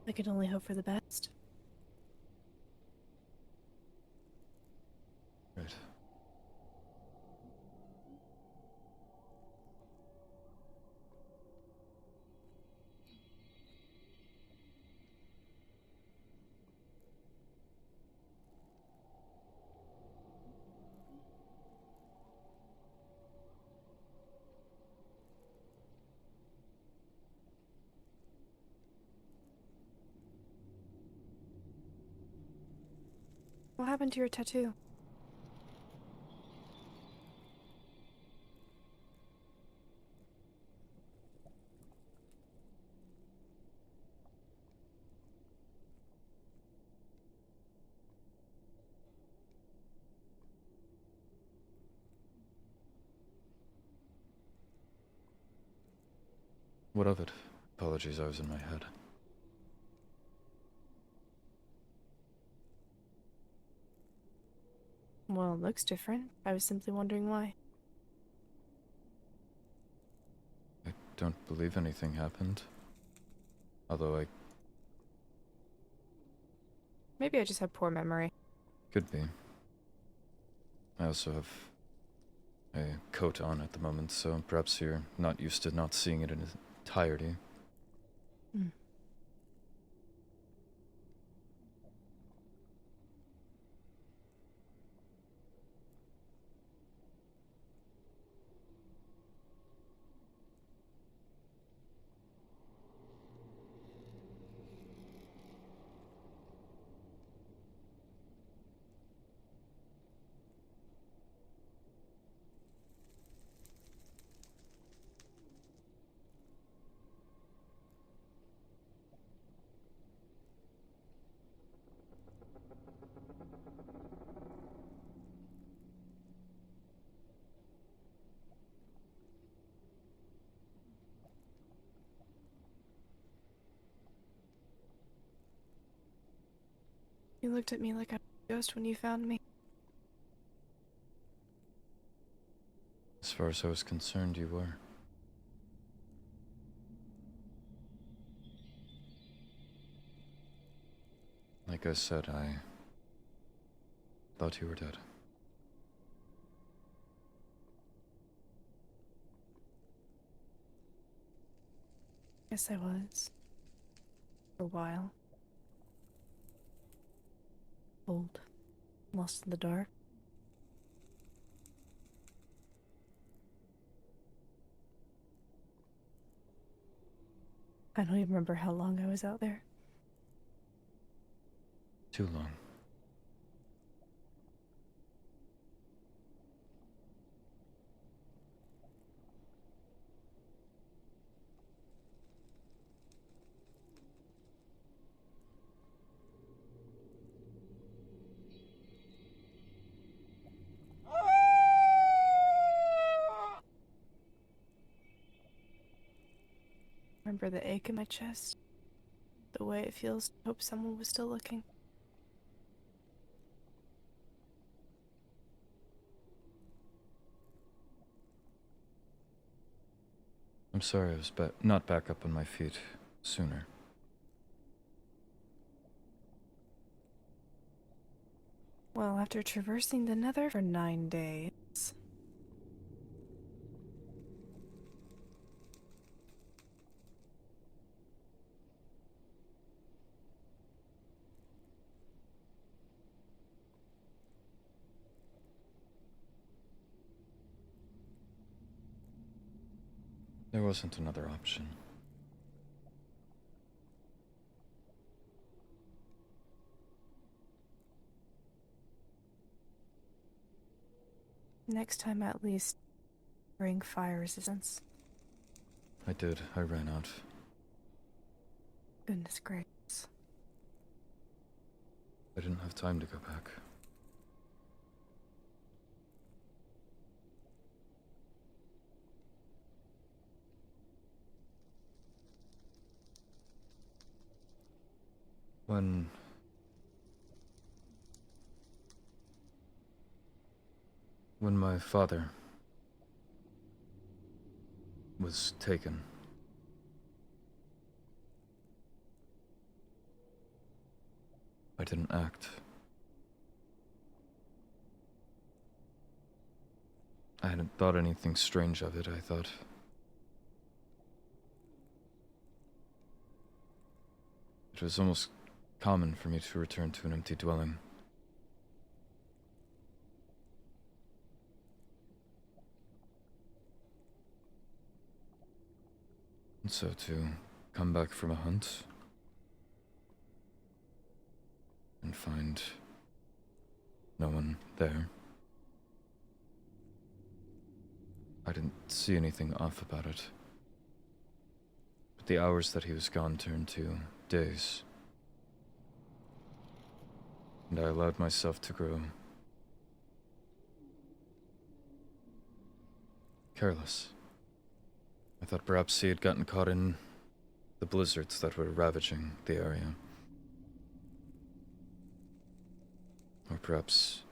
I can only hope for the best. Right. What happened to your tattoo? What of it? Apologies, I was in my head. Well, it looks different. I was simply wondering why. I don't believe anything happened. Although I Maybe I just have poor memory. could be. I also have a coat on at the moment, so perhaps you're not used to not seeing it in its entirety. Hmm. You looked at me like I was a ghost when you found me. As far as I was concerned, you were. Like I said, I thought you were dead. Yes, I was. For a while. Old. Lost in the dark. I don't even remember how long I was out there. Too long. Remember the ache in my chest? The way it feels to hope someone was still looking. I'm sorry I was not back up on my feet sooner. Well, after traversing the Nether for 9 days... There wasn't another option. Next time, at least, bring fire resistance. I did. I ran out. Goodness gracious. I didn't have time to go back. When my father was taken, I didn't act. I hadn't thought anything strange of it. I thought it was almost common for me to return to an empty dwelling. And so to come back from a hunt and find No one there. I didn't see anything off about it. But the hours that he was gone turned to days. And I allowed myself to grow careless. I thought perhaps he had gotten caught in the blizzards that were ravaging the area. Or perhaps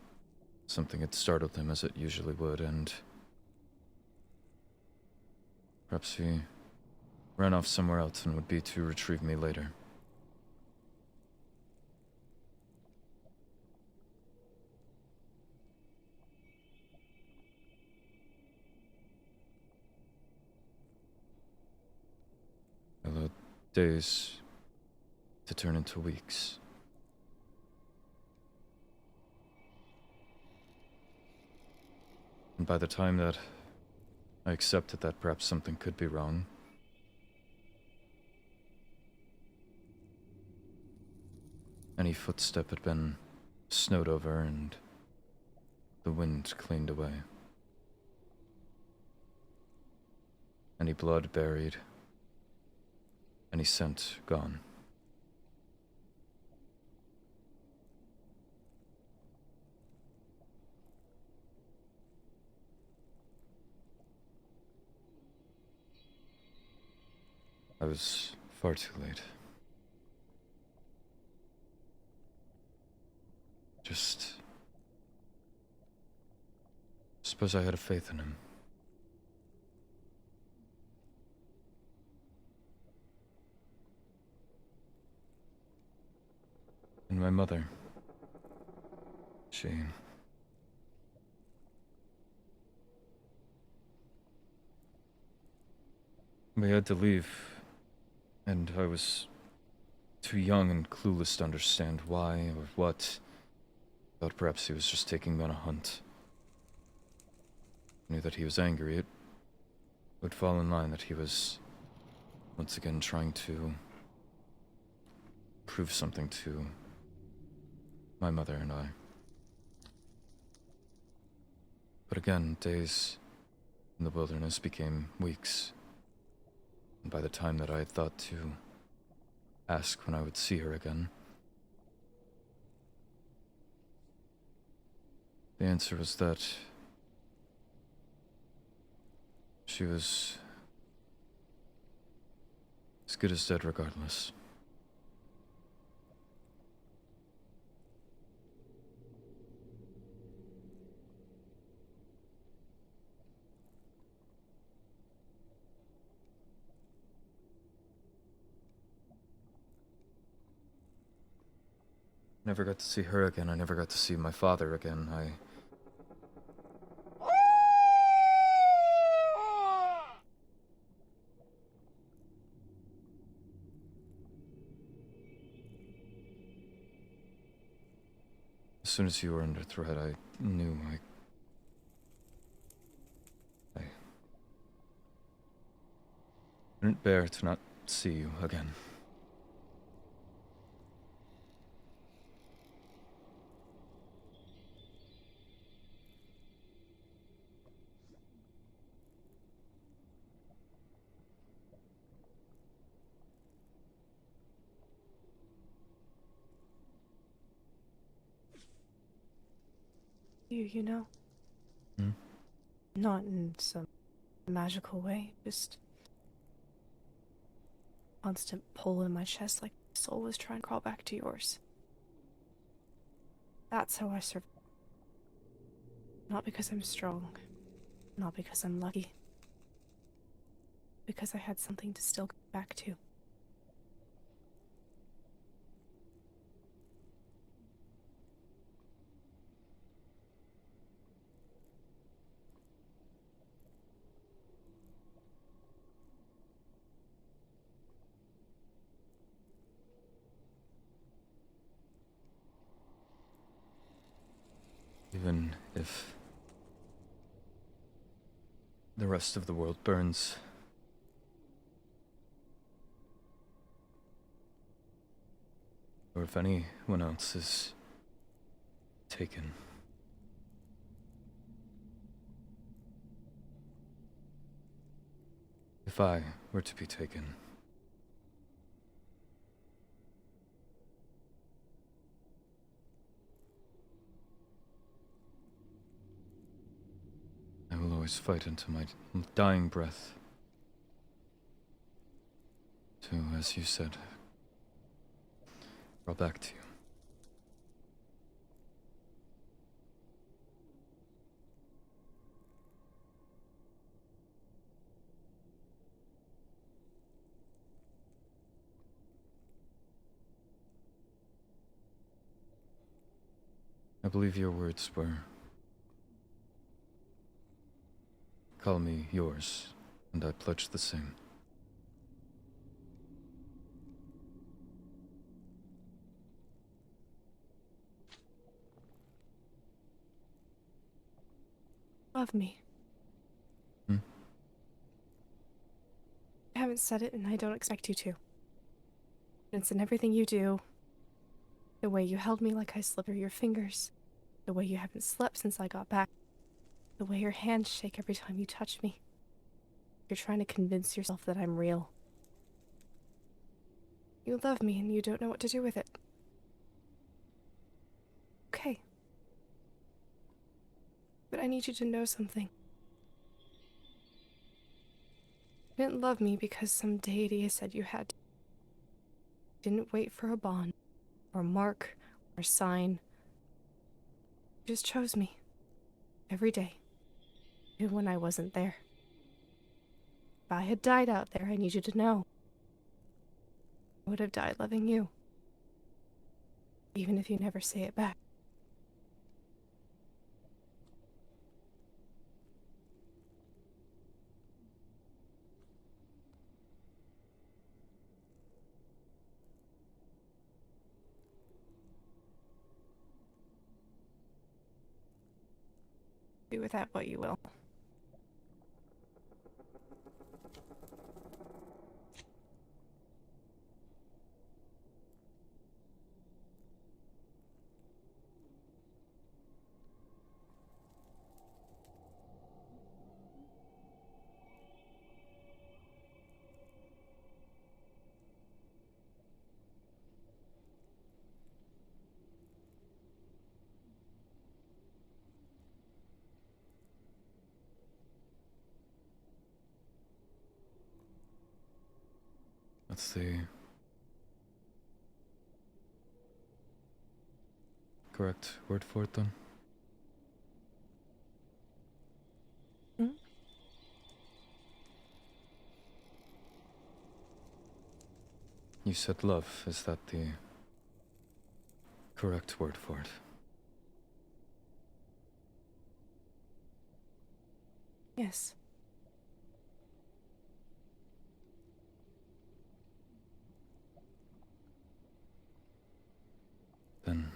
something had startled him as it usually would, and perhaps he ran off somewhere else and would be to retrieve me later. I allowed days to turn into weeks. And by the time that I accepted that perhaps something could be wrong, any footstep had been snowed over and the wind cleaned away. Any blood buried, any scent gone. I was far too late. Just suppose I had a faith in him. And my mother, we had to leave, and I was too young and clueless to understand why or what. Thought perhaps he was just taking me on a hunt. I knew that he was angry. It would fall in line that he was once again trying to prove something to my mother and I. But again, days in the wilderness became weeks. And by the time that I had thought to ask when I would see her again, the answer was that she was as good as dead regardless. Never got to see her again. I never got to see my father again. As soon as you were under threat, I knew I couldn't bear to not see you again. You know? Hmm? Not in some magical way, just constant pull in my chest like my soul was trying to crawl back to yours. That's how I survive. Not because I'm strong, not because I'm lucky, because I had something to still go back to. Even if the rest of the world burns, or if anyone else is taken. If I were to be taken, I will always fight into my dying breath to, as you said, draw back to you. I believe your words were, call me yours, and I pledge the same. Love me. Hmm? I haven't said it, and I don't expect you to. It's in everything you do. The way you held me like I slipped through your fingers. The way you haven't slept since I got back. The way your hands shake every time you touch me. You're trying to convince yourself that I'm real. You love me and you don't know what to do with it. Okay. But I need you to know something. You didn't love me because some deity said you had to. You didn't wait for a bond, or mark, or sign. You just chose me. Every day. Even when I wasn't there. If I had died out there, I need you to know. I would have died loving you. Even if you never say it back. Do with that what you will. What's the correct word for it then? Hmm? You said love. Is that the correct word for it? Yes. Then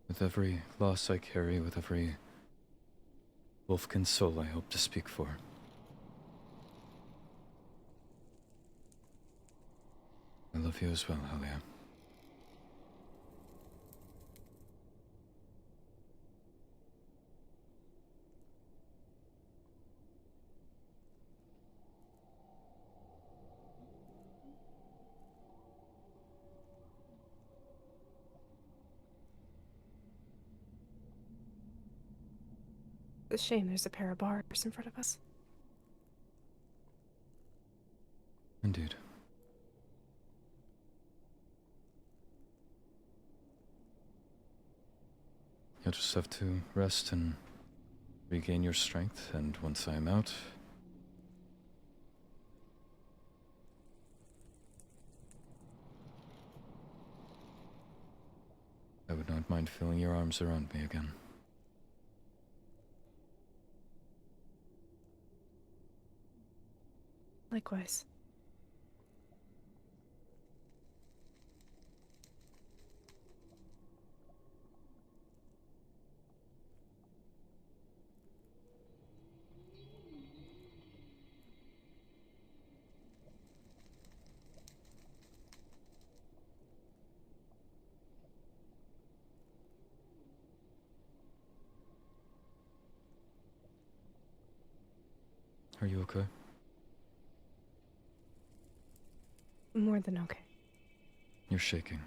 with every loss I carry, with every wolfkin soul I hope to speak for, I love you as well, Halia. It's a shame there's a pair of bars in front of us. Indeed. You'll just have to rest and regain your strength, and once I am out, I would not mind feeling your arms around me again. Likewise. Are you okay? More than okay. You're shaking.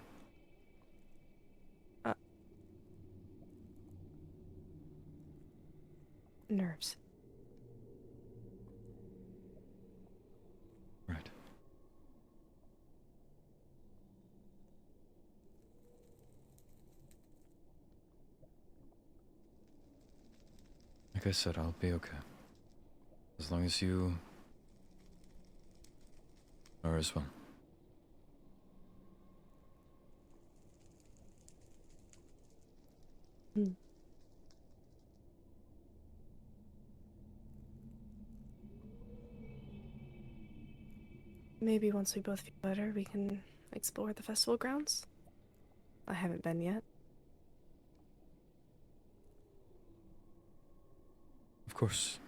Nerves. Right. Like I said, I'll be okay. As long as you are as well. Hmm. Maybe once we both feel better, we can explore the festival grounds. I haven't been yet. Of course.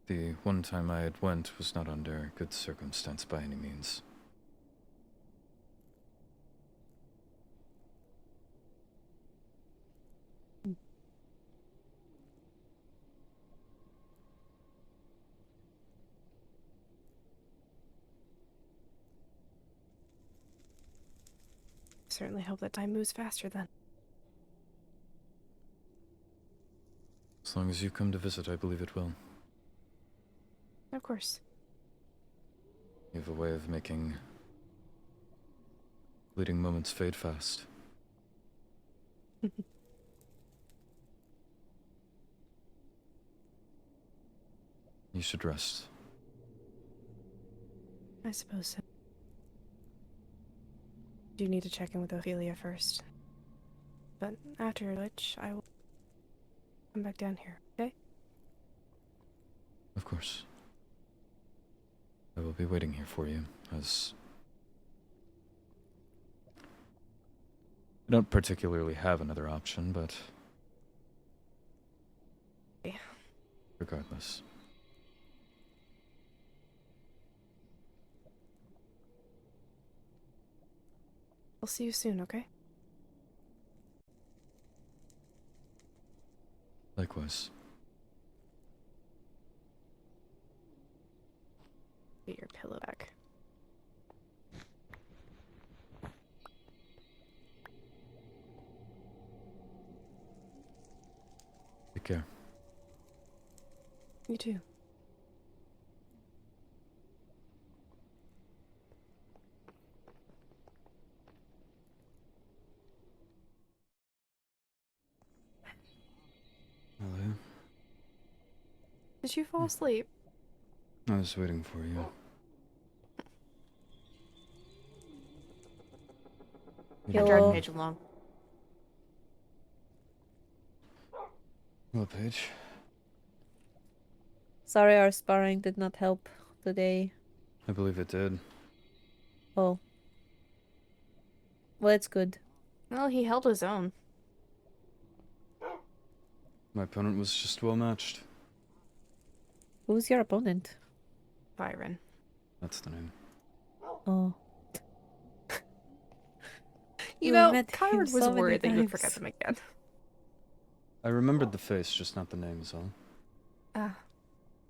The one time I had went was not under good circumstance by any means. Certainly hope that time moves faster then. As long as you come to visit, I believe it will. Of course. You have a way of making fleeting moments fade fast. You should rest. I suppose so. Do need to check in with Ophelia first. But after which, I will come back down here, okay? Of course. I will be waiting here for you, as I don't particularly have another option, but Yeah. regardless. I'll see you soon, okay? Likewise. Get your pillow back. Take care. You too. Hello. Did you fall asleep? I was waiting for you. I Hello. dragged Paige along. Hello, Paige. Sorry, our sparring did not help today. I believe it did. Oh. Well, it's good. Well, he held his own. My opponent was just well matched. Who's your opponent? Byron. That's the name. Oh. You We know, met him Kyron was so many worried that you would forget times. them again. I remembered the face, just not the name is all. Ah,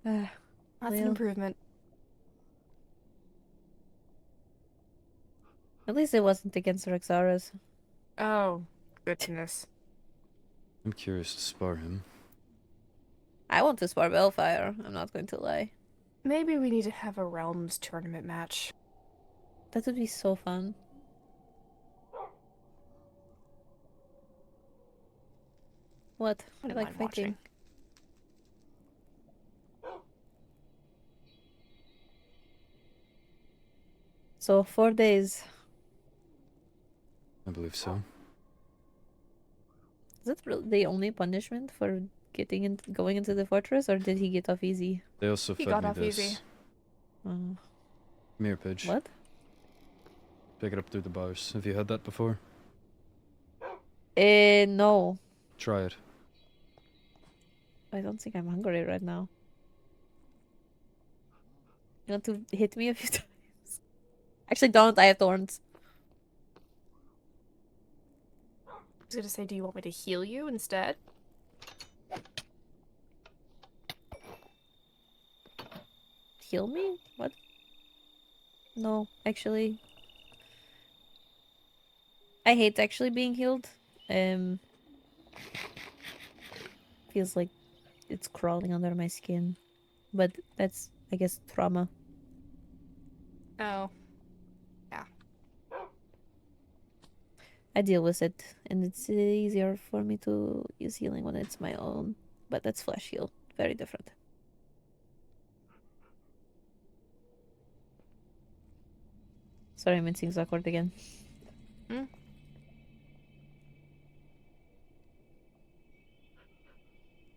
Ah, that's an Well. improvement. at least it wasn't against Rexaras. Oh, goodness. I'm curious to spar him. I want to spar Bellfire, I'm not going to lie. Maybe we need to have a Realms tournament match. That would be so fun. What? I Wouldn't like mind fighting. watching. So 4 days. I believe so. Is that the only punishment for going into the fortress, or did he get off easy? They also He fed got me off this. easy. Come here, Paige. What? Pick it up through the bars. Have you had that before? No. Try it. I don't think I'm hungry right now. You want to hit me a few times? Actually, don't. I have thorns. I was gonna say, do you want me to heal you instead? heal me? What? No, actually. I hate actually being healed. Feels like it's crawling under my skin. But that's, I guess, trauma. Oh. I deal with it, and it's easier for me to use healing when it's my own. But that's flesh heal. Very different. Sorry, I'm mincing awkward again. Hmm?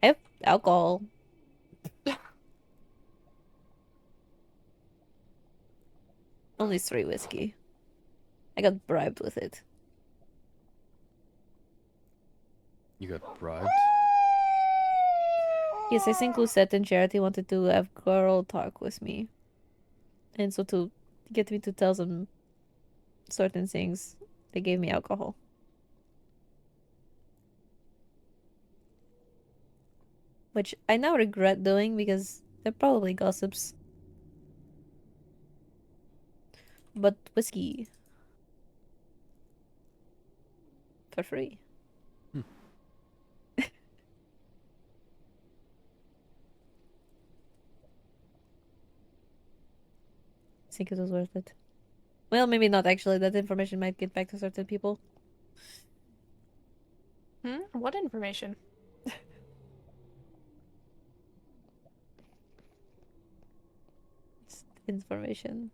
I have alcohol. Only 3 whiskey. I got bribed with it. You got bribed? Yes, I think Lucette and Charity wanted to have girl talk with me. And so to get me to tell them certain things, they gave me alcohol. Which I now regret doing because they're probably gossips. But whiskey. For free. Hmm. I think it was worth it. Well, maybe not actually. That information might get back to certain people. What information? It's information.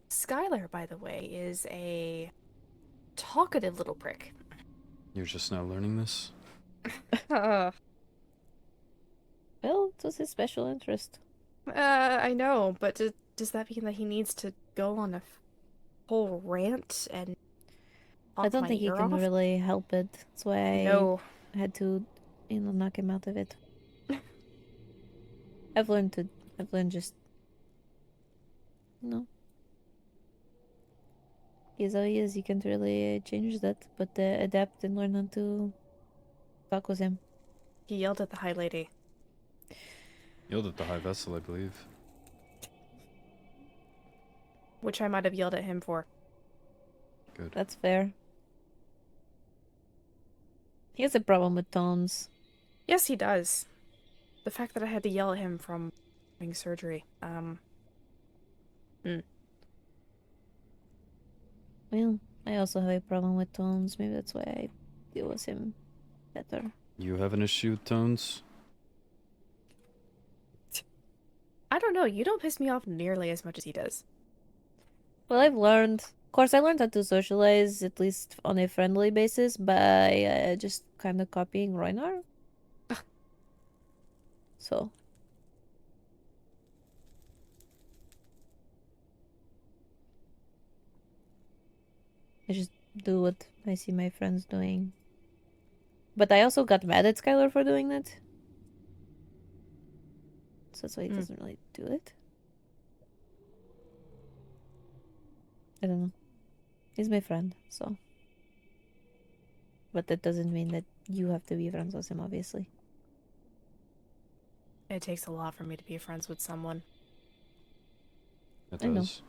Skylar, by the way, is a talkative little prick. You're just now learning this? uh, Well, it was his special interest. I know, but does that mean that he needs to go on a whole rant and I talk don't my think he ear can off? really help it. That's why No. I had to, knock him out of it. I've learned just, he's how he is. You can't really change that, but adapt and learn how to talk with him. He yelled at the High Lady. Yelled at the High Vessel, I believe. Which I might have yelled at him for. Good. That's fair. He has a problem with tones. Yes, he does. The fact that I had to yell at him from having surgery. Well, I also have a problem with tones. Maybe that's why I deal with him better. You have an issue with tones? I don't know, you don't piss me off nearly as much as he does. Well, I've learned. Of course, I learned how to socialize, at least on a friendly basis, by just kind of copying Reinhard. So. I just do what I see my friends doing. But I also got mad at Skylar for doing that. So that's why he doesn't really do it. I don't know. He's my friend, so. But that doesn't mean that you have to be friends with him, obviously. It takes a lot for me to be friends with someone. It I know. does.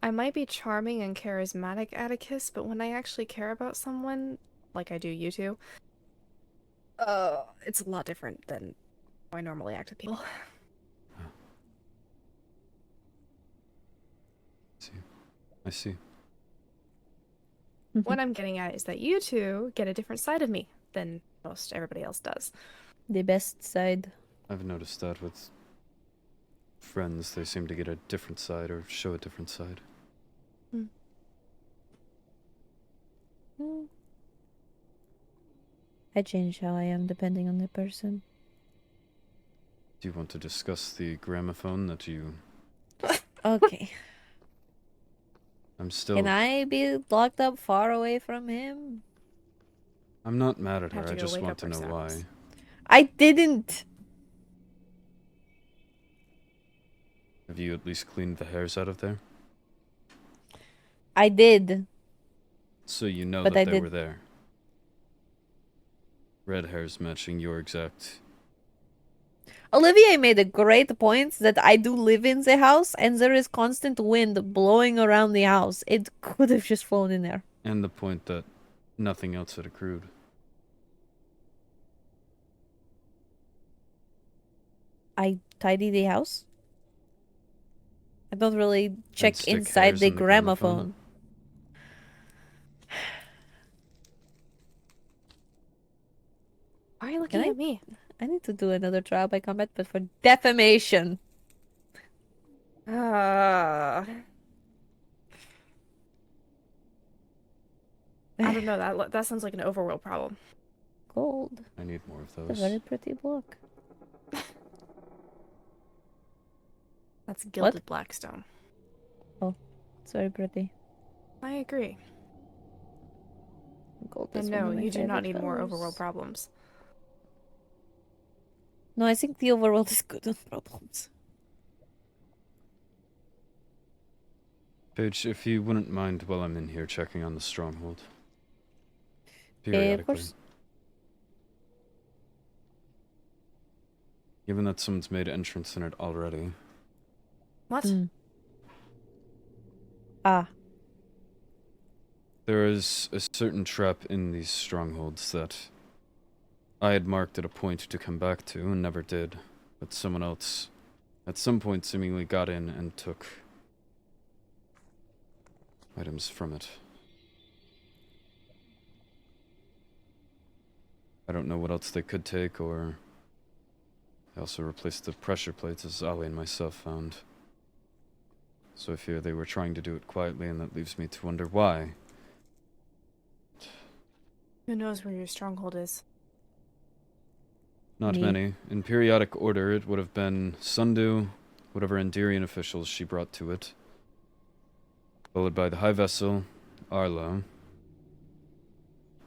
I might be charming and charismatic, Atticus, but when I actually care about someone, like I do you two, it's a lot different than how I normally act with people. I see. What I'm getting at is that you two get a different side of me than most everybody else does. The best side. I've noticed that with friends, they seem to get a different side or show a different side. I change how I am depending on the person. Do you want to discuss the gramophone that you... Okay. I'm still... Can I be locked up far away from him? I'm not mad at Have her, to I go just wake want up to know ourselves. why. I didn't! Have you at least cleaned the hairs out of there? I did. So you know But that I they did- were there. Red hairs matching your exact... Olivier made a great point that I do live in the house and there is constant wind blowing around the house. It could have just flown in there. And the point that nothing else had accrued. I tidy the house. I don't really check stick inside hairs the in the gramophone. gramophone. Why are you looking Can I- at me? I need to do another trial by combat, but for defamation. I don't know. That sounds like an overworld problem. Gold. I need more of A those. very pretty book. That's gilded blackstone. It's very pretty. I agree. Gold And is one no, of my you do not favorite need more colors. overworld problems. No, I think the overworld is good with problems. Paige, if you wouldn't mind while I'm in here checking on the stronghold. Of Periodically. course. Given that someone's made entrance in it already. What? Ah, There is a certain trap in these strongholds that I had marked at a point to come back to and never did. But someone else at some point seemingly got in and took items from it. I don't know what else they could take, or they also replaced the pressure plates as Ali and myself found. So I fear they were trying to do it quietly, and that leaves me to wonder why. Who knows where your stronghold is? Not Me. many. In periodic order, it would have been Sundu, whatever Endirian officials she brought to it, followed by the High Vessel, Arlo,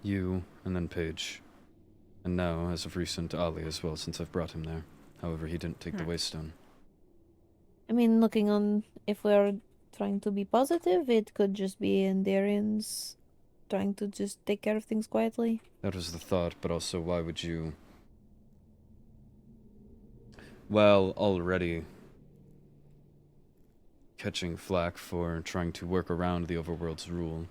you, and then Paige. And now, as of recent, Ali as well, since I've brought him there. However, he didn't take the Waystone. I mean, looking on, if we're trying to be positive, it could just be Endarians trying to just take care of things quietly. That was the thought, but also why would you... Well, already catching flack for trying to work around the Overworld's rule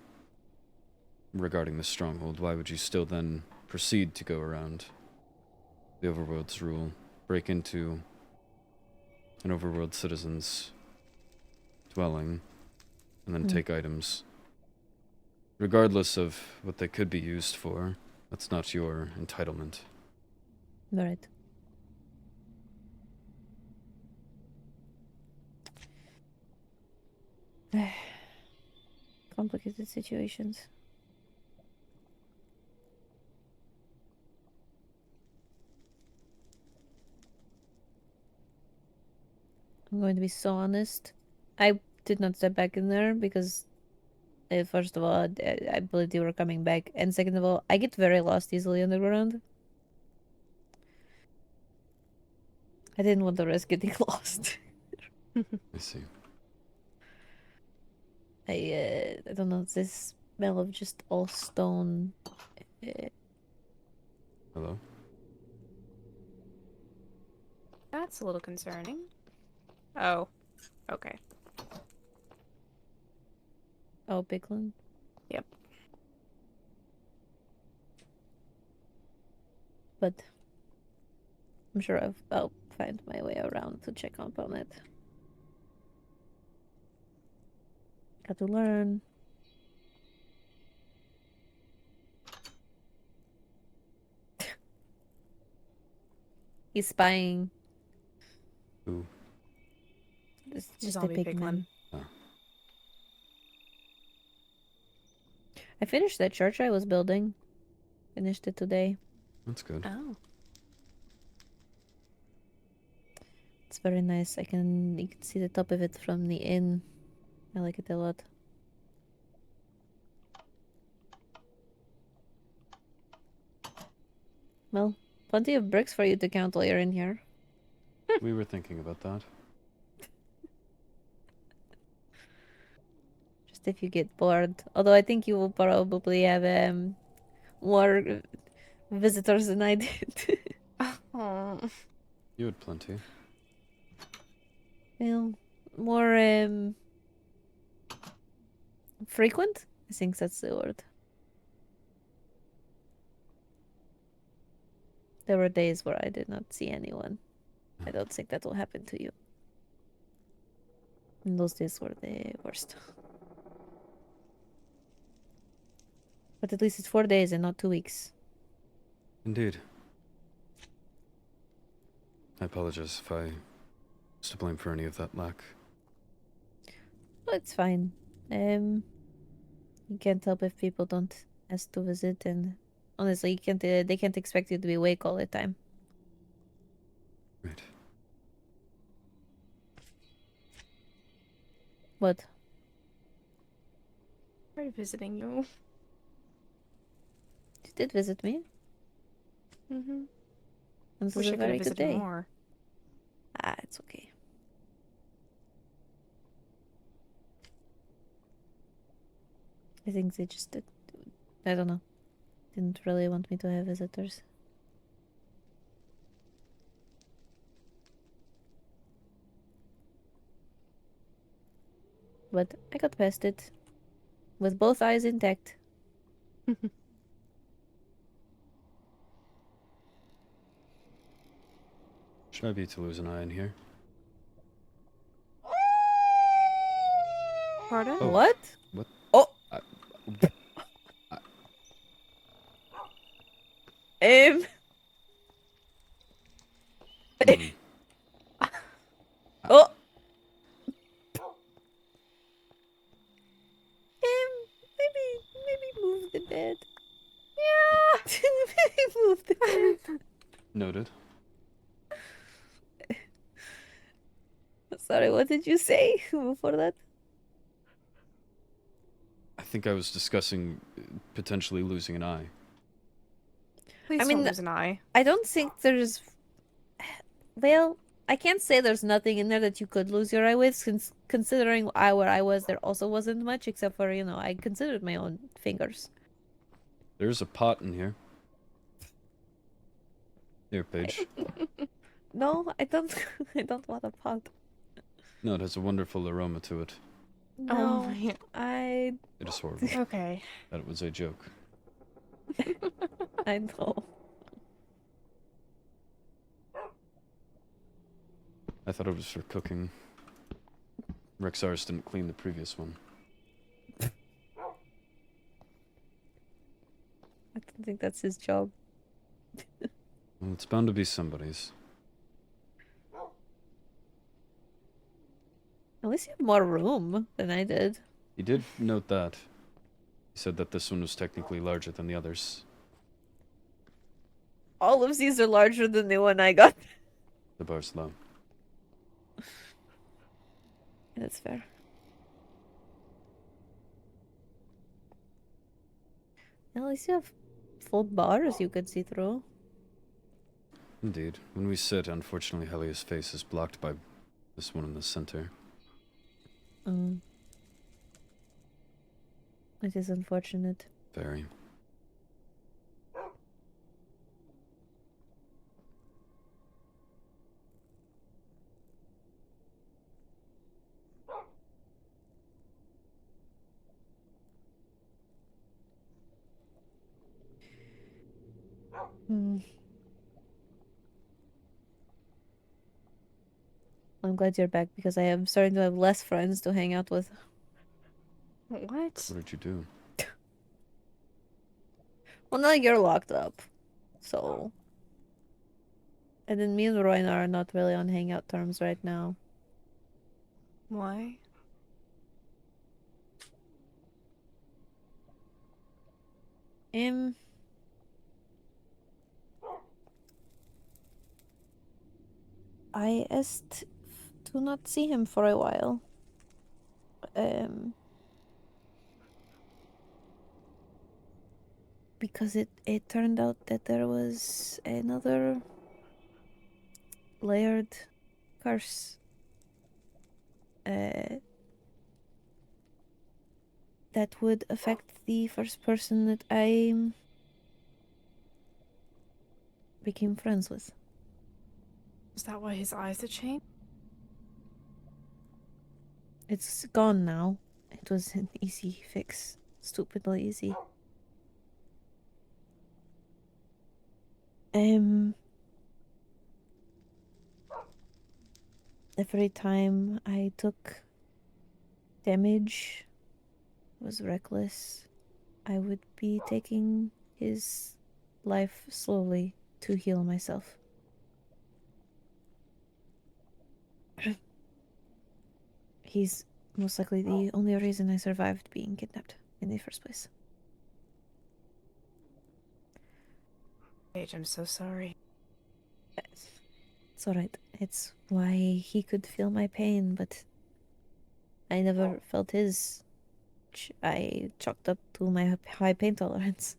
regarding the stronghold, why would you still then proceed to go around the Overworld's rule, break into an Overworld citizen's dwelling, and then take items? Regardless of what they could be used for, that's not your entitlement. Right. Complicated situations. I'm going to be so honest. I did not step back in there because, first of all, I believe they were coming back, and second of all, I get very lost easily underground. I didn't want to risk getting lost. I see. I don't know, this smell of just all stone. Hello? That's a little concerning. Oh, okay. Oh, Bigland? Yep. But I'm sure I'll find my way around to check up on it. Got to learn. He's spying. Who? It's just a Zombie pigman. pigman. Oh. I finished that church I was building. Finished it today. That's good. Oh. It's very nice. You can see the top of it from the inn. I like it a lot. Well, plenty of bricks for you to count while you're in here. We were thinking about that. if you get bored. Although I think you will probably have more visitors than I did. Oh. You had plenty. Well, more frequent? I think that's the word. There were days where I did not see anyone. I don't think that will happen to you. And those days were the worst. But at least it's 4 days and not 2 weeks. Indeed. I apologize if I was to blame for any of that lack. Well, it's fine. You can't help if people don't ask to visit, and honestly, you can't. They can't expect you to be awake all the time. Right. What? Sorry visiting you. You did visit me, Mm-hmm. and this Wish was I a could have very good visited day. more. Ah, it's okay. I think they just did. I don't know. Didn't really want me to have visitors. But I got past it. With both eyes intact. Should I be to lose an eye in here? Pardon? Oh. What? What? Oh! I, Um... hmm. Oh! Maybe move the bed. Yeah! Maybe move the bed. Noted. Sorry, what did you say before that? I think I was discussing potentially losing an eye. Please I mean, don't lose an eye. I don't think there's... Well, I can't say there's nothing in there that you could lose your eye with, since considering where I was, there also wasn't much, except for, you know, I considered my own fingers. There's a pot in here. Here, Paige. No, I don't. I don't want a pot. No, it has a wonderful aroma to it. Oh No, my. I It is horrible. Okay. That was a joke. I know. I thought it was for cooking. Rexars didn't clean the previous one. I don't think that's his job. Well, it's bound to be somebody's. At least you have more room than I did. He did note that. He said that this one was technically larger than the others. All of these are larger than the one I got. The bar's low. That's fair. At least you have full bars you could see through. Indeed. When we sit, unfortunately, Helia's face is blocked by this one in the center. It is unfortunate. Very. I'm glad you're back because I am starting to have less friends to hang out with. What? What did you do? Well, now you're locked up. So. And then me and Royna are not really on hangout terms right now. Why? I asked to not see him for a while. Because it turned out that there was another layered curse that would affect the first person that I became friends with. Is that why his eyes had changed? It's gone now. It was an easy fix. Stupidly easy. Every time I took damage, was reckless, I would be taking his life slowly to heal myself. He's most likely the only reason I survived being kidnapped in the first place. Paige, I'm so sorry. It's alright. It's why he could feel my pain, but I never felt his, which I chalked up to my high pain tolerance.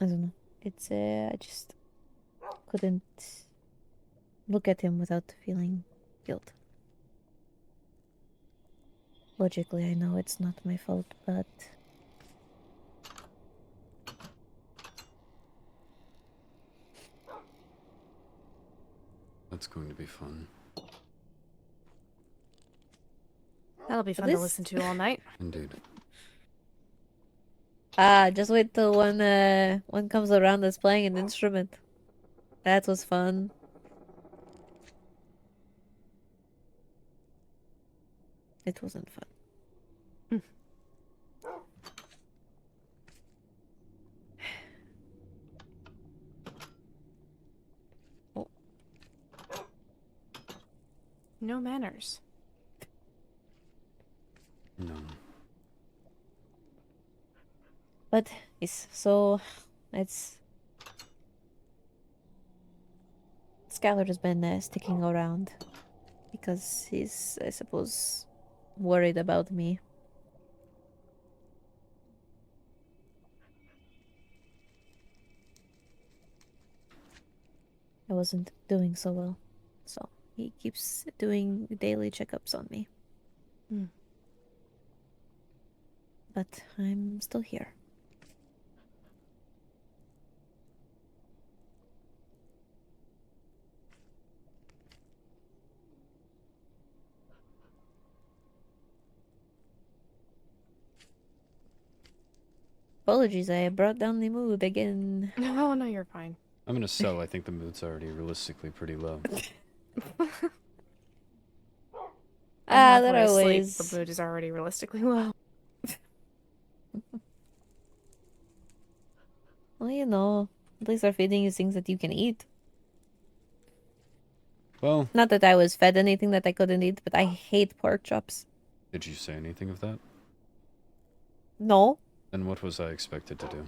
I don't know. It's, I just couldn't look at him without feeling guilt. Logically, I know it's not my fault, but That's going to be fun. That'll be fun to listen to all night. Indeed. just wait till one comes around that's playing an instrument. That was fun. It wasn't fun. Oh. No manners. No. But yes, so it's Skylar has been sticking around because he's, I suppose, worried about me. I wasn't doing so well, so he keeps doing daily checkups on me. But I'm still here. Apologies, I brought down the mood again. No, no, you're fine. I'm gonna sell. I think the mood's already realistically pretty low. I'm That halfway asleep. always. The mood is already realistically low. Well, you know, at least they're feeding you things that you can eat. Well, Not that I was fed anything that I couldn't eat, but I hate pork chops. did you say anything of that? No, Then what was I expected to do?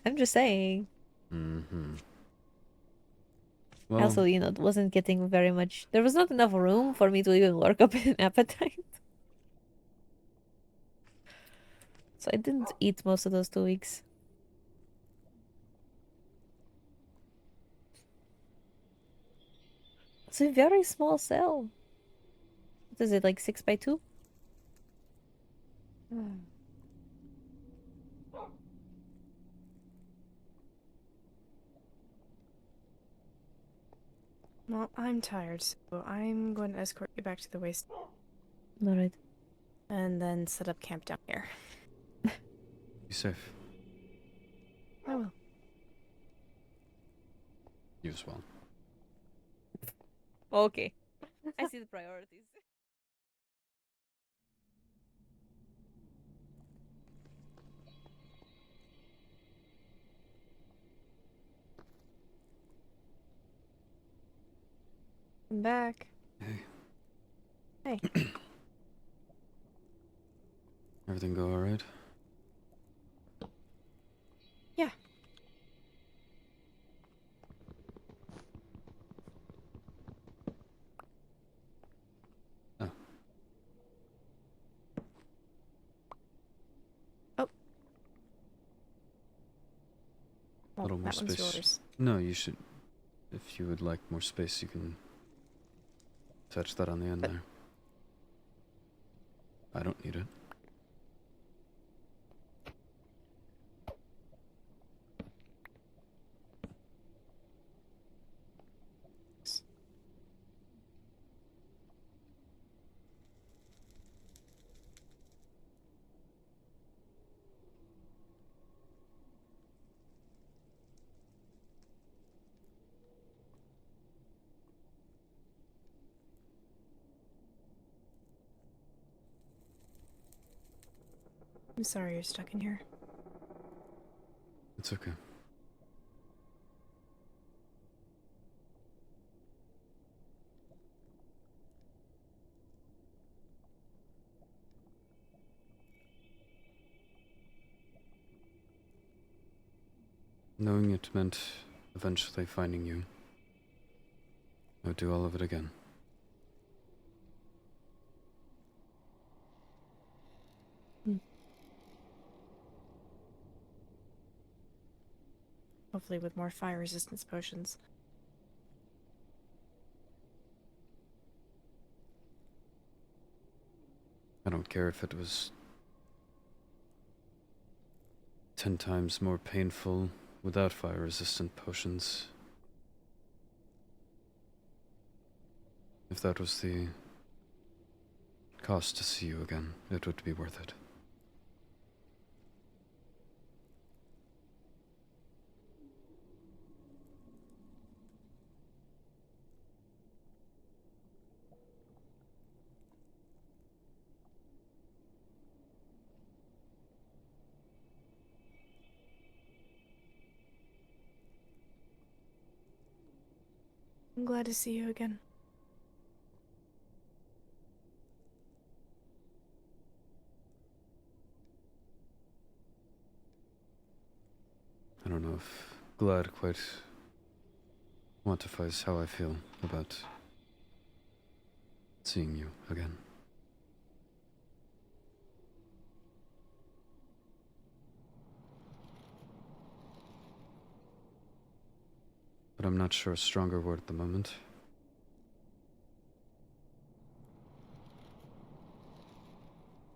I'm just saying. Mm-hmm. I Well, also, you know, wasn't getting very much. There was not enough room for me to even work up an appetite. So I didn't eat most of those 2 weeks. It's a very small cell. What is it, like 6x2? Well, I'm tired, so I'm going to escort you back to the waste Alright. and then set up camp down here. be safe. I will. You as well. Okay. I see the priorities. I'm back. Hey. Hey. Everything go alright? Yeah. Oh. Oh. Well, Little more that one's space. yours. No, you should. if you would like more space, you can attach that on the end there. I don't need it. I'm sorry you're stuck in here. It's okay. Knowing it meant eventually finding you, I would do all of it again. Hopefully with more fire resistance potions. I don't care if it was 10 times more painful without fire-resistant potions. If that was the cost to see you again, it would be worth it. I'm glad to see you again. I don't know if glad quite quantifies how I feel about seeing you again. But I'm not sure a stronger word at the moment.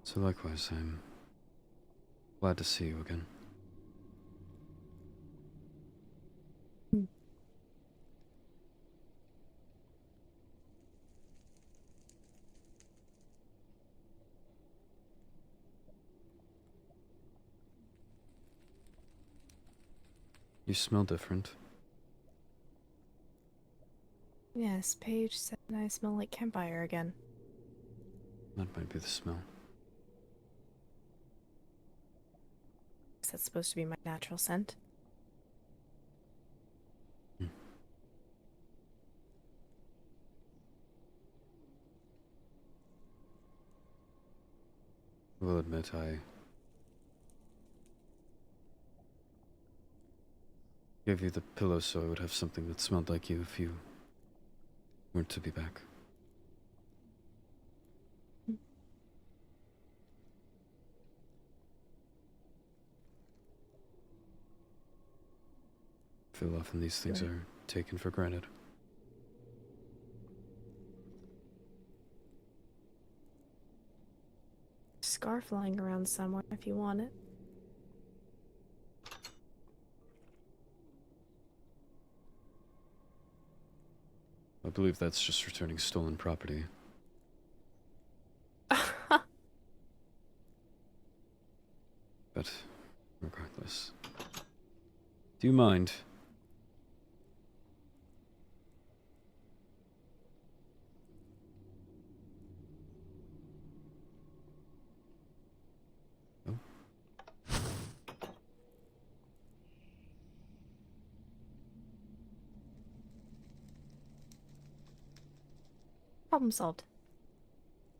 So likewise, I'm glad to see you again. You smell different. Yes, Paige said I smell like campfire again. That might be the smell. Is that supposed to be my natural scent? I will admit I gave you the pillow so I would have something that smelled like you if you weren't to be back. I feel often these things Right. are taken for granted. Scarf lying around somewhere if you want it. I believe that's just returning stolen property. But regardless. Do you mind? Oh. Problem solved.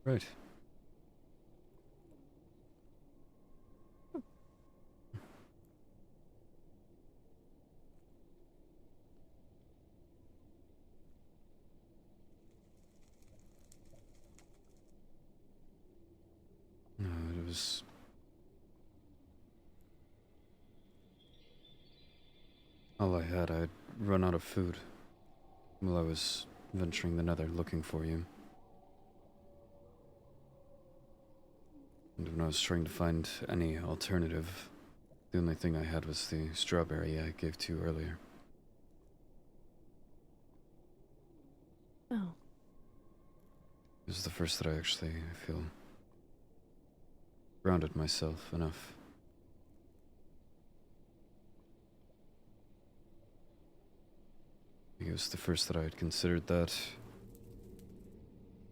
Right. No, it was... all I had. I'd run out of food. While I was venturing the Nether looking for you. And when I was trying to find any alternative, the only thing I had was the strawberry I gave to you earlier. Oh. It was the first that I feel grounded myself enough. It was the first that I had considered that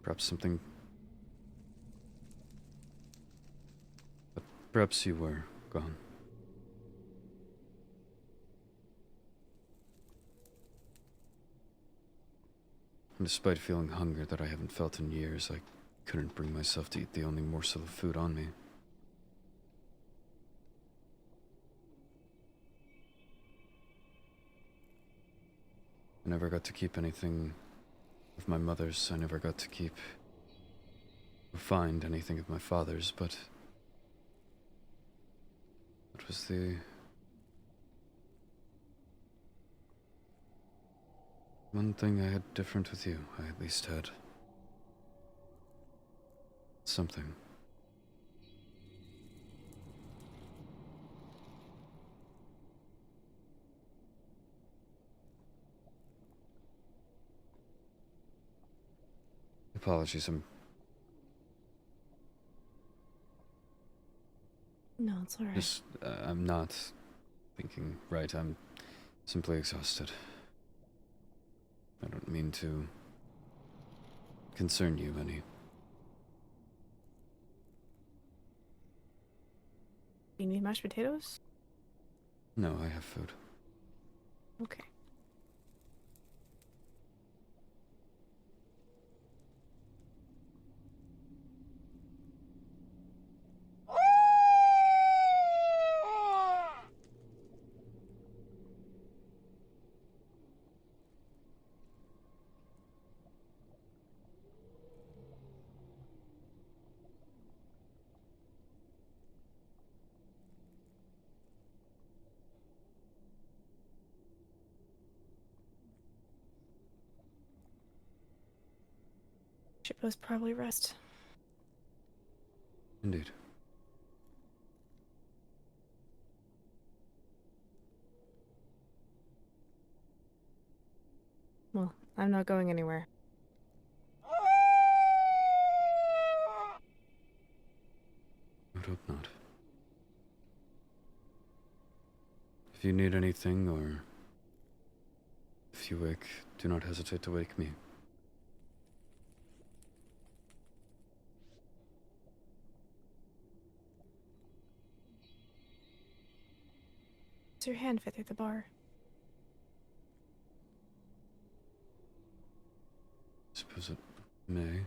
perhaps something. But perhaps you were gone. And despite feeling hunger that I haven't felt in years, I couldn't bring myself to eat the only morsel of food on me. I never got to keep anything of my mother's. I never got to keep or find anything of my father's, but that was the one thing I had different with you. I at least had something. Apologies, No, it's alright. I'm not thinking right. I'm simply exhausted. I don't mean to concern you any. You need mashed potatoes? No, I have food. Okay. Should most probably rest. Indeed. Well, I'm not going anywhere. I would hope not. If you need anything, or if you wake, do not hesitate to wake me. Does your hand fit through the bar? Suppose it may.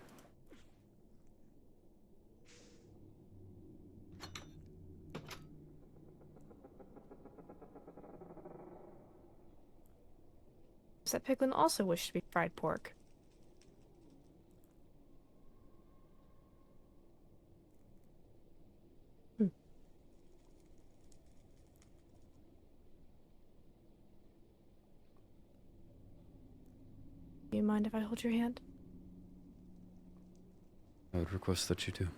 Does that piglin also wish to be fried pork? Do you mind if I hold your hand? I would request that you do.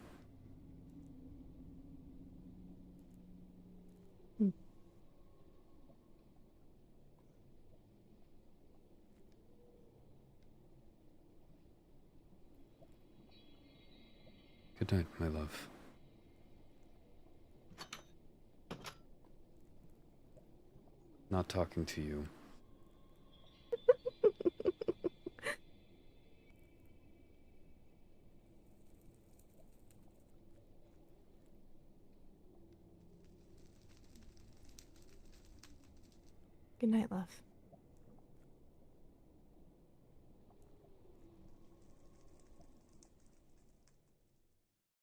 Good night, my love. Not talking to you. Good night, love.